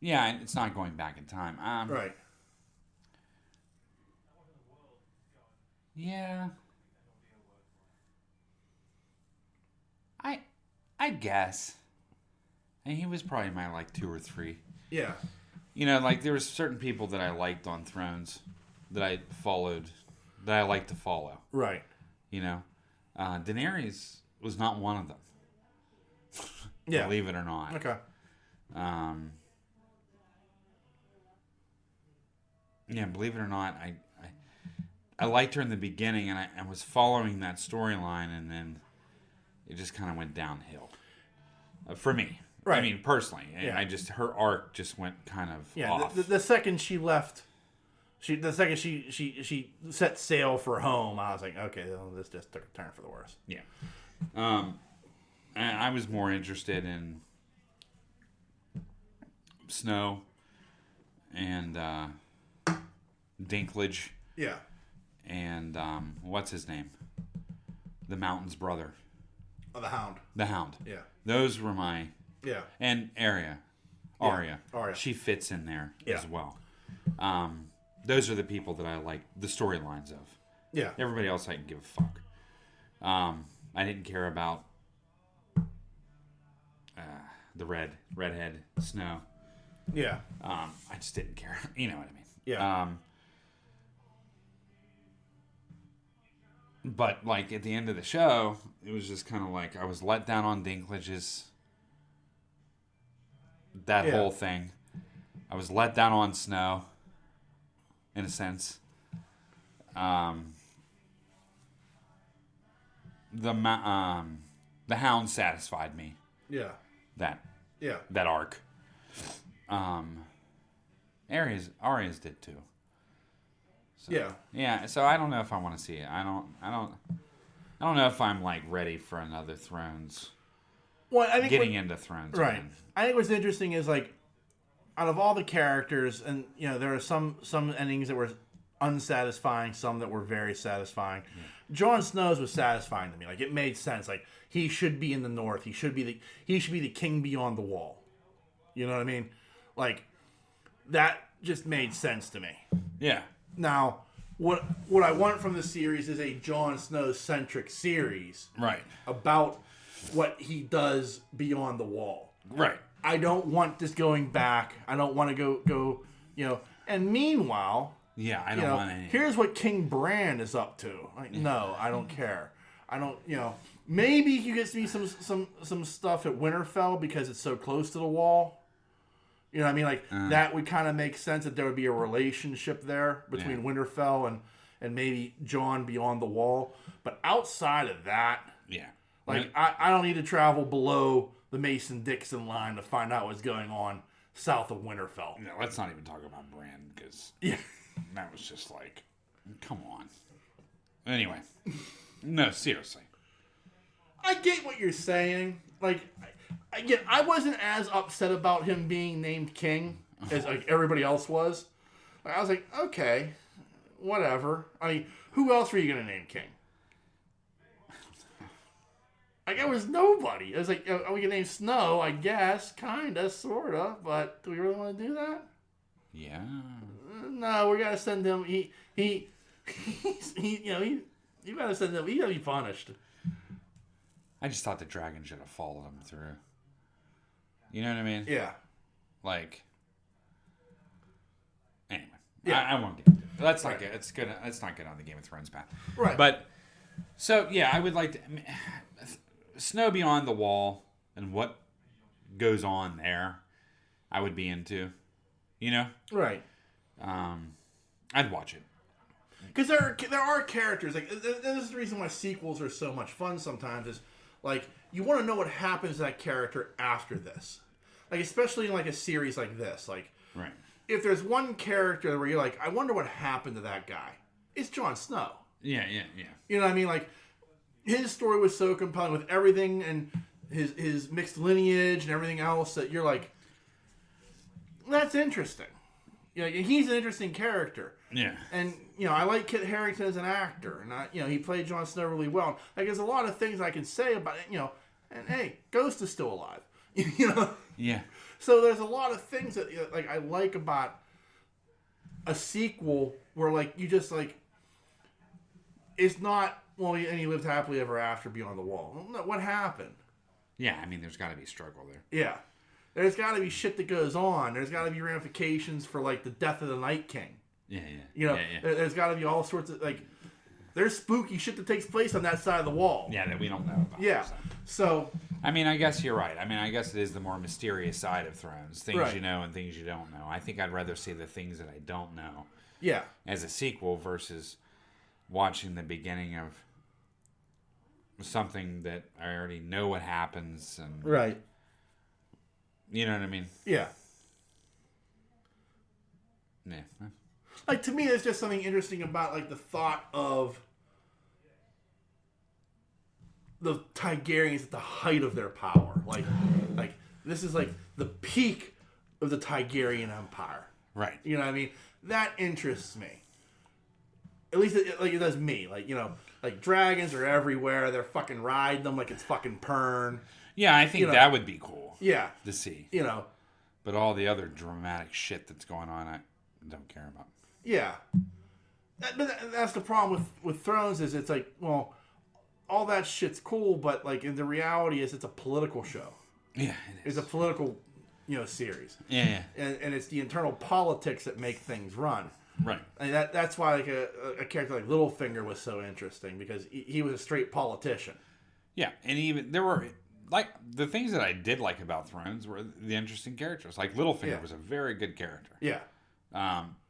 Speaker 2: Yeah, it's not going back in time.
Speaker 1: Right.
Speaker 2: Yeah. I guess. And he was probably my, like, 2 or 3.
Speaker 1: Yeah.
Speaker 2: You know, like, there was certain people that I liked on Thrones that I followed, that I liked to follow.
Speaker 1: Right.
Speaker 2: You know? Daenerys was not one of them.
Speaker 1: Yeah.
Speaker 2: Believe it or not.
Speaker 1: Okay.
Speaker 2: Yeah, believe it or not, I liked her in the beginning, and I was following that storyline, and then it just kind of went downhill for me.
Speaker 1: Right.
Speaker 2: I mean, personally,
Speaker 1: Yeah.
Speaker 2: her arc just went kind of off.
Speaker 1: The second she left, she set sail for home, I was like, okay, well, this just took a turn for the worse.
Speaker 2: Yeah. And I was more interested in Snow and Dinklage.
Speaker 1: Yeah.
Speaker 2: And what's his name? The Mountain's brother.
Speaker 1: Oh, the Hound.
Speaker 2: The Hound.
Speaker 1: Yeah.
Speaker 2: Those were my...
Speaker 1: Yeah.
Speaker 2: And Arya. She fits in there as well. Those are the people that I like the storylines of.
Speaker 1: Yeah.
Speaker 2: Everybody else I can give a fuck. I didn't care about the redhead Snow.
Speaker 1: Yeah.
Speaker 2: I just didn't care. You know what I mean?
Speaker 1: Yeah.
Speaker 2: But, like, at the end of the show, it was just kind of like I was let down on Dinklage's... That whole thing. I was let down on Snow, in a sense. The Hound satisfied me.
Speaker 1: Yeah.
Speaker 2: That
Speaker 1: Yeah.
Speaker 2: That arc. Arya's did too. So,
Speaker 1: yeah.
Speaker 2: Yeah. So I don't know if I want to see it. I don't know if I'm like ready for another Thrones.
Speaker 1: Well, I think
Speaker 2: getting into Thrones.
Speaker 1: Right.
Speaker 2: Man.
Speaker 1: I think what's interesting is like, out of all the characters, and there are some endings that were unsatisfying, some that were very satisfying. Yeah. Jon Snow's was satisfying to me. Like, it made sense. Like, he should be in the North. He should be the king beyond the wall. You know what I mean? Like, that just made sense to me.
Speaker 2: Yeah.
Speaker 1: Now, what I want from the series is a Jon Snow centric series,
Speaker 2: right?
Speaker 1: About what he does beyond the wall,
Speaker 2: right?
Speaker 1: I don't want this going back. I don't want to go. And meanwhile,
Speaker 2: yeah, I don't want any.
Speaker 1: Here's what King Bran is up to. Like, no, I don't care. I don't. Maybe you get me some stuff at Winterfell because it's so close to the wall. You know what I mean? Like, that would kind of make sense that there would be a relationship there between Winterfell and maybe Jon beyond the wall. But outside of that, like, I don't need to travel below the Mason-Dixon line to find out what's going on south of Winterfell.
Speaker 2: No, let's not even talk about Bran, because that was just like, come on. Anyway, no, seriously.
Speaker 1: I get what you're saying. Like, again, I wasn't as upset about him being named king as like everybody else was. Like, I was like, okay, whatever. I mean, who else were you gonna name king? Like, it was nobody. It was like, are we gonna name Snow? I guess, kinda, sorta, but do we really want to do that?
Speaker 2: Yeah.
Speaker 1: No, we gotta send him. You gotta send him. He gotta be punished.
Speaker 2: I just thought the dragon should have followed him through. You know what I mean?
Speaker 1: Yeah.
Speaker 2: Like. Anyway,
Speaker 1: yeah.
Speaker 2: I won't get into it. Let's not get. It's good. Let's not get on the Game of Thrones path.
Speaker 1: Right.
Speaker 2: But so yeah, I would like to. Snow Beyond the Wall and what goes on there, I would be into. You know.
Speaker 1: Right.
Speaker 2: I'd watch it.
Speaker 1: Because there are characters, like, this is the reason why sequels are so much fun sometimes, is like, you want to know what happens to that character after this, like, especially in like a series like this. Like,
Speaker 2: right,
Speaker 1: if there's one character where you're like, I wonder what happened to that guy, it's Jon Snow.
Speaker 2: Yeah.
Speaker 1: You know what I mean? Like, his story was so compelling with everything and his mixed lineage and everything else that you're like, that's interesting. He's an interesting character.
Speaker 2: Yeah.
Speaker 1: And, I like Kit Harington as an actor. And, he played Jon Snow really well. Like, there's a lot of things I can say about it, and, hey, Ghost is still alive.
Speaker 2: Yeah.
Speaker 1: So there's a lot of things that, like, I like about a sequel where, like, you just, like, it's not, well, and he lived happily ever after beyond the wall. No, what happened?
Speaker 2: Yeah, I mean, there's got to be struggle there.
Speaker 1: Yeah. There's got to be shit that goes on. There's got to be ramifications for, like, the death of the Night King.
Speaker 2: Yeah.
Speaker 1: There's got to be all sorts of, like, there's spooky shit that takes place on that side of the wall.
Speaker 2: Yeah, that we don't know about.
Speaker 1: Yeah. So.
Speaker 2: I mean, I guess you're right. I mean, I guess it is the more mysterious side of Thrones. Things
Speaker 1: right.
Speaker 2: you know and things you don't know. I think I'd rather see the things that I don't know.
Speaker 1: Yeah.
Speaker 2: As a sequel versus watching the beginning of something that I already know what happens. And
Speaker 1: right.
Speaker 2: You know what I mean?
Speaker 1: Yeah.
Speaker 2: Yeah.
Speaker 1: Like, to me, there's just something interesting about, like, the thought of the Targaryens at the height of their power. Like this is, like, the peak of the Targaryen Empire.
Speaker 2: Right.
Speaker 1: You know what I mean? That interests me. At least, it does me. Like, like, dragons are everywhere. They're fucking riding them like it's fucking Pern.
Speaker 2: Yeah, I think that would be cool.
Speaker 1: Yeah.
Speaker 2: To see.
Speaker 1: But
Speaker 2: all the other dramatic shit that's going on, I don't care about.
Speaker 1: Yeah. But that's the problem with Thrones is it's like, well, all that shit's cool, but, like, in the reality is it's a political show.
Speaker 2: Yeah,
Speaker 1: it's a political, series.
Speaker 2: Yeah.
Speaker 1: And it's the internal politics that make things run.
Speaker 2: Right.
Speaker 1: And that's why, like, a character like Littlefinger was so interesting, because he was a straight politician.
Speaker 2: Yeah, and even there were like the things that I did like about Thrones were the interesting characters. Like Littlefinger was a very good character.
Speaker 1: Yeah.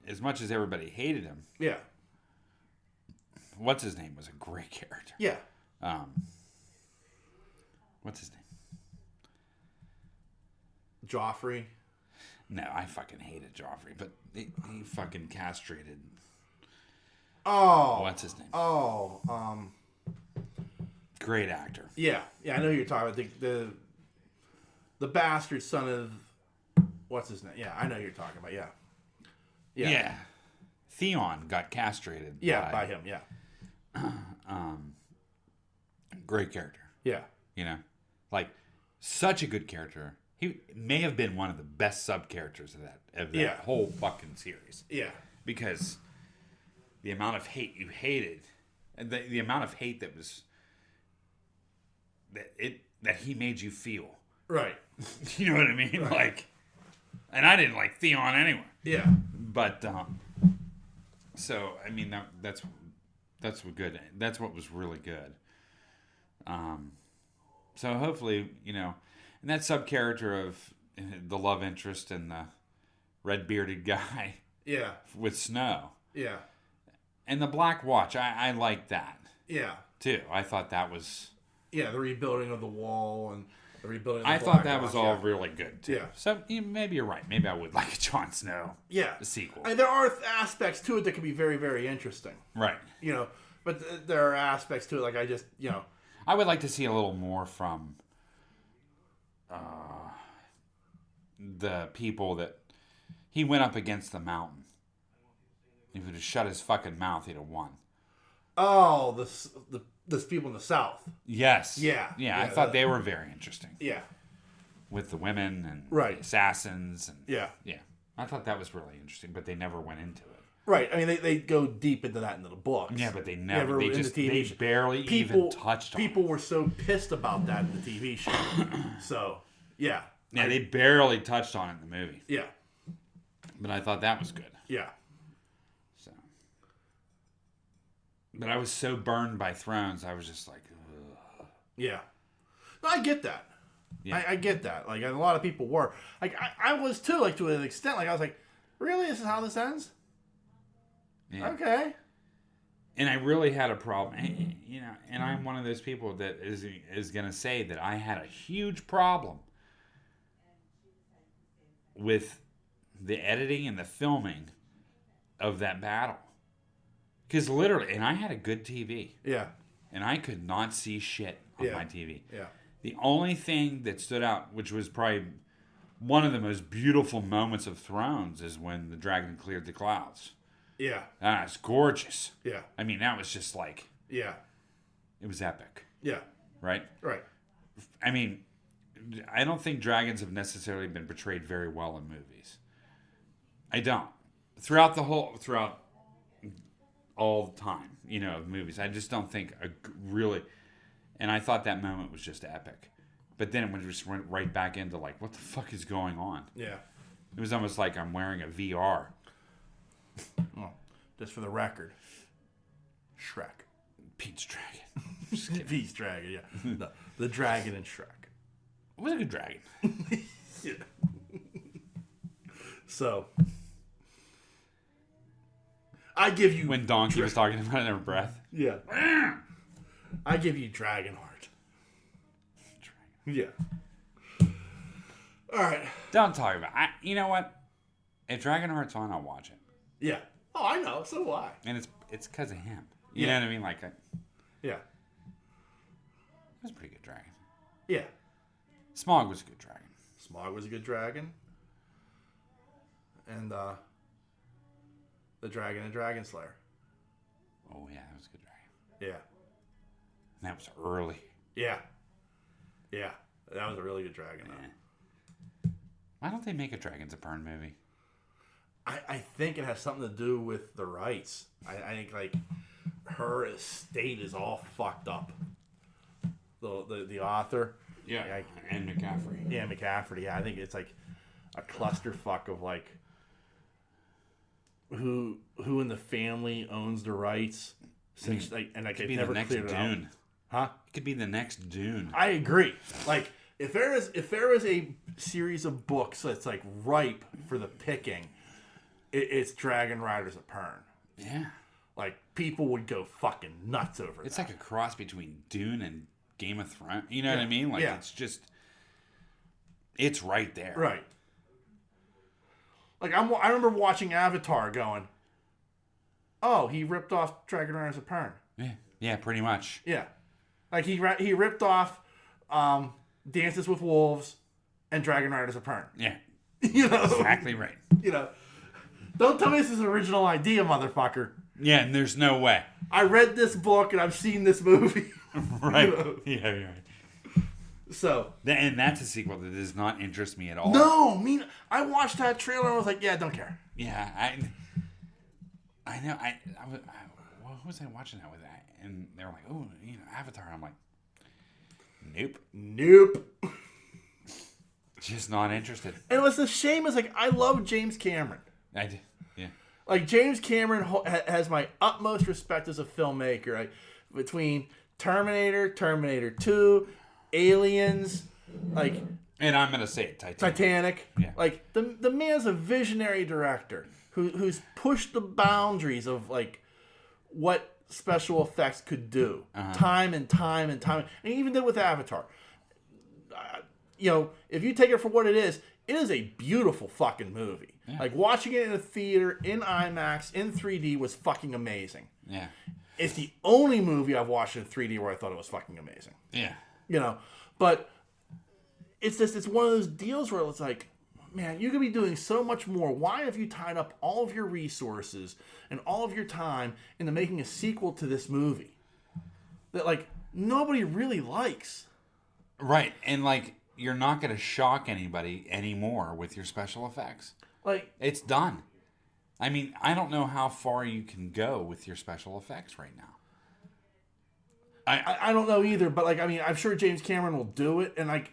Speaker 2: As much as everybody hated him.
Speaker 1: Yeah.
Speaker 2: What's his name was a great character.
Speaker 1: Yeah.
Speaker 2: What's his name?
Speaker 1: Joffrey.
Speaker 2: No, I fucking hated Joffrey, but he fucking castrated.
Speaker 1: Oh.
Speaker 2: What's his name?
Speaker 1: Oh.
Speaker 2: Great actor.
Speaker 1: Yeah. Yeah, I know who you're talking about. The bastard son of... What's his name? Yeah, I know who you're talking about. Yeah.
Speaker 2: Yeah. Theon got castrated.
Speaker 1: Yeah, by him. Yeah.
Speaker 2: Great character.
Speaker 1: Yeah.
Speaker 2: You know? Like, such a good character. He may have been one of the best sub-characters of that whole fucking series.
Speaker 1: Yeah.
Speaker 2: Because the amount of hate you hated, and the amount of hate that was... that he made you feel.
Speaker 1: Right.
Speaker 2: You know what I mean?
Speaker 1: Right.
Speaker 2: Like... And I didn't like Theon anyway.
Speaker 1: Yeah.
Speaker 2: But, so, I mean, that's what good. That's what was really good. So hopefully, you know, and that sub-character of the love interest and the red-bearded guy.
Speaker 1: Yeah.
Speaker 2: With Snow.
Speaker 1: Yeah.
Speaker 2: And the Black Watch, I like that.
Speaker 1: Yeah.
Speaker 2: Too. I thought that was...
Speaker 1: Yeah, the rebuilding of the wall and...
Speaker 2: I thought that was all really good, too.
Speaker 1: Yeah.
Speaker 2: So, maybe you're right. Maybe I would like a Jon Snow sequel.
Speaker 1: I mean, there are aspects to it that can be very, very interesting.
Speaker 2: Right.
Speaker 1: You know, but there are aspects to it, like I just, you know...
Speaker 2: I would like to see a little more from the people that... He went up against the mountain. If he'd have shut his fucking mouth, he'd have won.
Speaker 1: Oh, the people in the South.
Speaker 2: Yes.
Speaker 1: Yeah.
Speaker 2: Yeah, I thought they were very interesting.
Speaker 1: Yeah.
Speaker 2: With the women and
Speaker 1: the
Speaker 2: assassins. And,
Speaker 1: yeah.
Speaker 2: Yeah. I thought that was really interesting, but they never went into it.
Speaker 1: Right. I mean, they go deep into that into the books.
Speaker 2: Yeah, but they never they barely even touched on it.
Speaker 1: People were so pissed about that in the TV show. So, yeah.
Speaker 2: Yeah, they barely touched on it in the movie.
Speaker 1: Yeah.
Speaker 2: But I thought that was good.
Speaker 1: Yeah.
Speaker 2: So. But I was so burned by Thrones, I was just like, ugh.
Speaker 1: Yeah. No, I get that. Yeah. I get that. Like, a lot of people were. Like, I was too, like, to an extent. Like, I was like, really? This is how this ends? Yeah. Okay.
Speaker 2: And I really had a problem. You know, and I'm one of those people that is going to say that I had a huge problem with the editing and the filming of that battle. Because literally, and I had a good TV.
Speaker 1: Yeah.
Speaker 2: And I could not see shit on my TV.
Speaker 1: Yeah.
Speaker 2: The only thing that stood out, which was probably one of the most beautiful moments of Thrones, is when the dragon cleared the clouds.
Speaker 1: Yeah.
Speaker 2: It's gorgeous.
Speaker 1: Yeah.
Speaker 2: I mean, that was just like...
Speaker 1: Yeah.
Speaker 2: It was epic.
Speaker 1: Yeah.
Speaker 2: Right?
Speaker 1: Right.
Speaker 2: I mean, I don't think dragons have necessarily been portrayed very well in movies. I don't. Throughout all the time, you know, of movies. I just don't think really... And I thought that moment was just epic. But then it just went right back into like, what the fuck is going on?
Speaker 1: Yeah.
Speaker 2: It was almost like I'm wearing a VR.
Speaker 1: Oh, just for the record, Shrek.
Speaker 2: Pete's Dragon.
Speaker 1: Pete's Dragon, yeah. The dragon in Shrek.
Speaker 2: It was a good dragon.
Speaker 1: Yeah. So, I give you...
Speaker 2: When Donkey was talking about it in her breath.
Speaker 1: Yeah. I give you Dragonheart. Yeah. All right.
Speaker 2: Don't talk about it. You know what? If Dragonheart's on, I'll watch it.
Speaker 1: Yeah. Oh, I know. So do I.
Speaker 2: And it's because of him. You know what I mean? Like,
Speaker 1: yeah.
Speaker 2: It was a pretty good dragon.
Speaker 1: Yeah.
Speaker 2: Smaug was a good dragon.
Speaker 1: Smaug was a good dragon. And the Dragon and Dragon Slayer.
Speaker 2: Oh, yeah. That was a good dragon.
Speaker 1: Yeah.
Speaker 2: And that was early.
Speaker 1: Yeah. Yeah. That was a really good dragon, though.
Speaker 2: Yeah. Why don't they make a Dragons of Bern movie?
Speaker 1: I think it has something to do with the rights. I think, like, her estate is all fucked up. The author.
Speaker 2: Yeah. And McCaffrey.
Speaker 1: Yeah, McCaffrey. Yeah, I think it's, like, a clusterfuck of, like, who in the family owns the rights. Since, like, and, like, they've never cleared it out. Huh?
Speaker 2: It could be the next Dune.
Speaker 1: I agree. Like, if there is a series of books that's like ripe for the picking, it's Dragon Riders of Pern.
Speaker 2: Yeah.
Speaker 1: Like, people would go fucking nuts over
Speaker 2: It's
Speaker 1: that.
Speaker 2: like a cross between Dune and Game of Thrones. You know what I mean? Like, it's just... It's right there.
Speaker 1: Right. Like, I remember watching Avatar going, oh, he ripped off Dragon Riders of Pern.
Speaker 2: Yeah, pretty much.
Speaker 1: Yeah. Like, he ripped off Dances with Wolves and Dragon Riders of Pern.
Speaker 2: Yeah.
Speaker 1: You know?
Speaker 2: Exactly right.
Speaker 1: You know? Don't tell me this is an original idea, motherfucker.
Speaker 2: Yeah, and there's no way.
Speaker 1: I read this book and I've seen this movie.
Speaker 2: Right.
Speaker 1: You know?
Speaker 2: Yeah, you're right.
Speaker 1: So.
Speaker 2: And that's a sequel that does not interest me at all.
Speaker 1: No, I watched that trailer and I was like, yeah, don't care.
Speaker 2: Yeah, I know. What was I watching that with? And they were like, oh, Avatar. I'm like,
Speaker 1: Nope.
Speaker 2: Just not interested.
Speaker 1: And what's the shame is, like, I love James Cameron.
Speaker 2: I did. Yeah.
Speaker 1: Like, James Cameron has my utmost respect as a filmmaker. Like, between Terminator, Terminator 2, Aliens, like...
Speaker 2: And I'm going to say it,
Speaker 1: Titanic.
Speaker 2: Yeah.
Speaker 1: Like, the man's a visionary director who's pushed the boundaries of, like, what special effects could do. Time and time and time. And he even did with Avatar. If you take it for what it is a beautiful fucking movie. Yeah. Like, watching it in a theater, in IMAX, in 3D was fucking amazing.
Speaker 2: Yeah.
Speaker 1: It's the only movie I've watched in 3D where I thought it was fucking amazing.
Speaker 2: Yeah.
Speaker 1: But it's one of those deals where it's like, man, you could be doing so much more. Why have you tied up all of your resources and all of your time into making a sequel to this movie that, like, nobody really likes?
Speaker 2: Right. And, like, you're not going to shock anybody anymore with your special effects. Like, it's done. I mean, I don't know how far you can go with your special effects right now.
Speaker 1: I don't know either, but, like, I mean, I'm sure James Cameron will do it, and, like,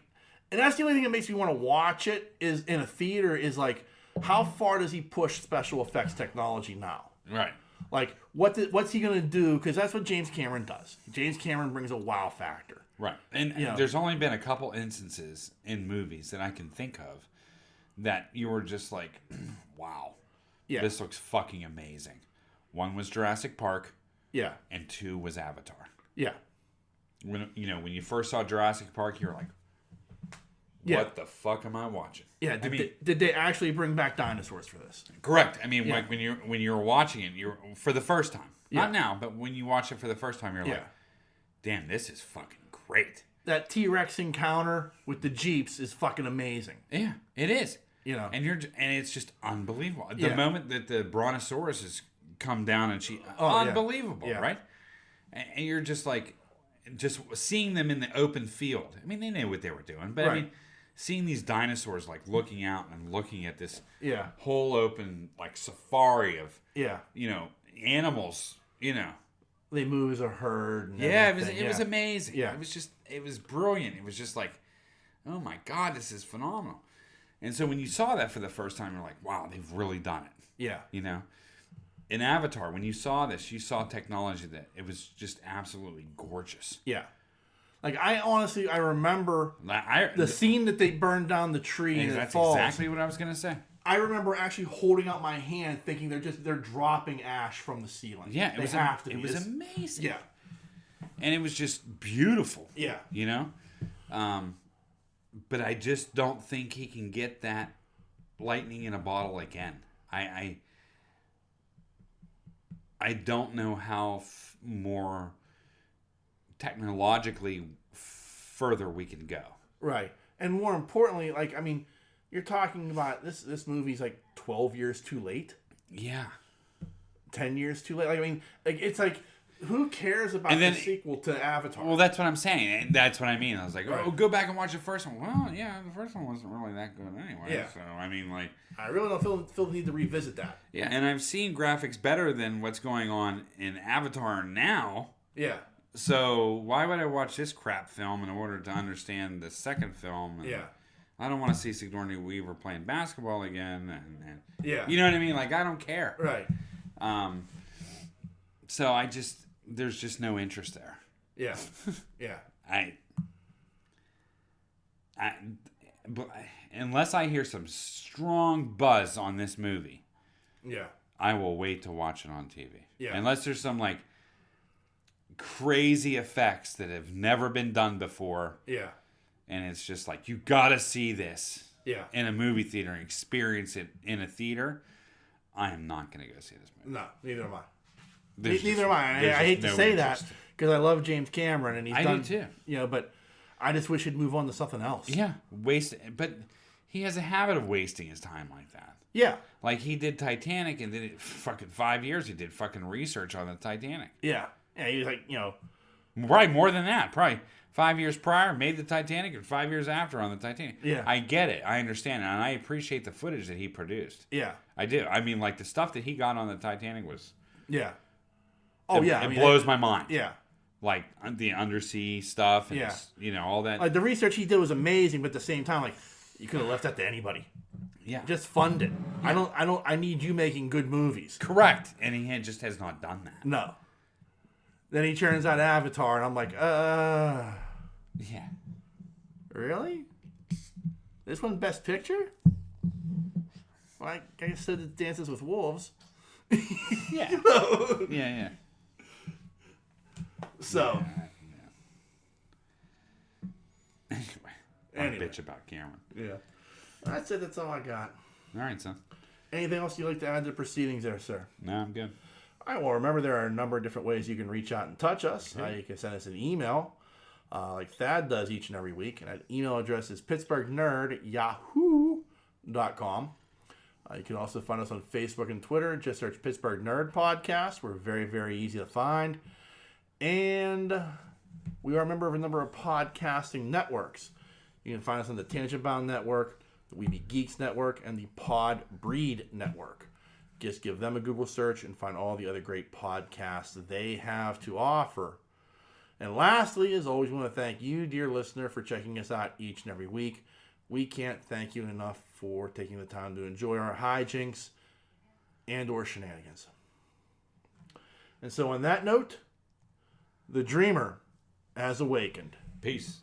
Speaker 1: and that's the only thing that makes me want to watch it is in a theater is, like, how far does he push special effects technology now?
Speaker 2: Right.
Speaker 1: Like, what's he going to do? Because that's what James Cameron does. James Cameron brings a wow factor.
Speaker 2: Right. And there's only been a couple instances in movies that I can think of that you were just like, wow, this looks fucking amazing. One was Jurassic Park.
Speaker 1: Yeah.
Speaker 2: And 2 was Avatar.
Speaker 1: Yeah.
Speaker 2: When you first saw Jurassic Park, you were like, what the fuck am I watching?
Speaker 1: Yeah, did they actually bring back dinosaurs for this?
Speaker 2: Correct. I mean, like when you're watching it, you're for the first time. Not now, but when you watch it for the first time, you're like, damn, this is fucking great. That
Speaker 1: T-Rex encounter with the Jeeps is fucking amazing.
Speaker 2: Yeah, it is.
Speaker 1: And
Speaker 2: it's just unbelievable. The moment that the Brontosaurus has come down and unbelievable, right? And you're just like, just seeing them in the open field. I mean, they knew what they were doing, but I mean, seeing these dinosaurs like looking out and looking at this whole open like safari of animals,
Speaker 1: they move as a herd. And
Speaker 2: it was amazing.
Speaker 1: Yeah,
Speaker 2: it was brilliant. It was just like, oh my god, this is phenomenal. And so when you saw that for the first time, you're like, wow, they've really done it.
Speaker 1: Yeah,
Speaker 2: in Avatar, when you saw this, you saw technology that it was just absolutely gorgeous.
Speaker 1: Yeah. Like, I remember the scene that they burned down the tree and it falls.
Speaker 2: That's exactly what I was going to say.
Speaker 1: I remember actually holding out my hand thinking they're dropping ash from the ceiling.
Speaker 2: Yeah, it was amazing.
Speaker 1: Yeah.
Speaker 2: And it was just beautiful.
Speaker 1: Yeah.
Speaker 2: But I just don't think he can get that lightning in a bottle again. I don't know how more technologically further we can go.
Speaker 1: Right. And more importantly, like, I mean, you're talking about this movie's like 12 years too late.
Speaker 2: Yeah.
Speaker 1: 10 years too late. Like, I mean, like, it's like, who cares about the sequel to Avatar?
Speaker 2: Well, that's what I'm saying. And that's what I mean. I was like, go back and watch the first one. Well, yeah, the first one wasn't really that good anyway. Yeah. So, I mean, like...
Speaker 1: I really don't feel the need to revisit that.
Speaker 2: Yeah, and I've seen graphics better than what's going on in Avatar now.
Speaker 1: Yeah.
Speaker 2: So, why would I watch this crap film in order to understand the second film? And I don't want to see Sigourney Weaver playing basketball again. And you know what I mean? Like, I don't care.
Speaker 1: Right.
Speaker 2: So, there's just no interest there.
Speaker 1: Yeah. Yeah.
Speaker 2: But unless I hear some strong buzz on this movie,
Speaker 1: Yeah.
Speaker 2: I will wait to watch it on TV.
Speaker 1: Yeah.
Speaker 2: Unless there's some like crazy effects that have never been done before.
Speaker 1: Yeah.
Speaker 2: And it's just like, you gotta see this in a movie theater and experience it in a theater. I am not gonna go see this movie.
Speaker 1: No, neither am I.
Speaker 2: Neither
Speaker 1: am I. I hate to say that because I love James Cameron and he's done.
Speaker 2: Do too.
Speaker 1: You know, but I just wish he'd move on to something else.
Speaker 2: Yeah, but he has a habit of wasting his time like that.
Speaker 1: Yeah.
Speaker 2: Like he did Titanic and did it fucking 5 years. He did fucking research on the Titanic.
Speaker 1: Yeah. Yeah, he was like, you know.
Speaker 2: Right, more than that. Probably 5 years prior, made the Titanic, and 5 years after on the Titanic.
Speaker 1: Yeah.
Speaker 2: I get it. I understand it. And I appreciate the footage that he produced.
Speaker 1: Yeah.
Speaker 2: I do. I mean, like the stuff that he got on the Titanic was.
Speaker 1: Yeah. Oh, yeah.
Speaker 2: It blows my mind.
Speaker 1: Yeah.
Speaker 2: Like the undersea stuff and, you know, all that.
Speaker 1: Like the research he did was amazing, but at the same time, like, you could have left that to anybody.
Speaker 2: Yeah.
Speaker 1: Just fund it. Yeah. I need you making good movies.
Speaker 2: Correct. And he just has not done that.
Speaker 1: No. Then he turns out Avatar, and I'm like,
Speaker 2: Yeah.
Speaker 1: Really? This one Best Picture? Well, I guess so did Dances with Wolves.
Speaker 2: Yeah.
Speaker 1: You know?
Speaker 2: Yeah.
Speaker 1: So.
Speaker 2: Yeah. Anyway. Bitch about Cameron.
Speaker 1: Yeah. That's it. That's all I got.
Speaker 2: All right, son.
Speaker 1: Anything else you'd like to add to the proceedings there, sir?
Speaker 2: No, I'm good.
Speaker 1: All right, well, remember there are a number of different ways you can reach out and touch us. You can send us an email, like Thad does each and every week. And that email address is pittsburghnerd@yahoo.com. You can also find us on Facebook and Twitter. Just search Pittsburgh Nerd Podcast. We're very, very easy to find. And we are a member of a number of podcasting networks. You can find us on the Tangent Bound Network, the We Be Geeks Network, and the Pod Breed Network. Just give them a Google search and find all the other great podcasts they have to offer. And lastly, as always, we want to thank you, dear listener, for checking us out each and every week. We can't thank you enough for taking the time to enjoy our hijinks and or shenanigans. And so on that note, the dreamer has awakened.
Speaker 2: Peace.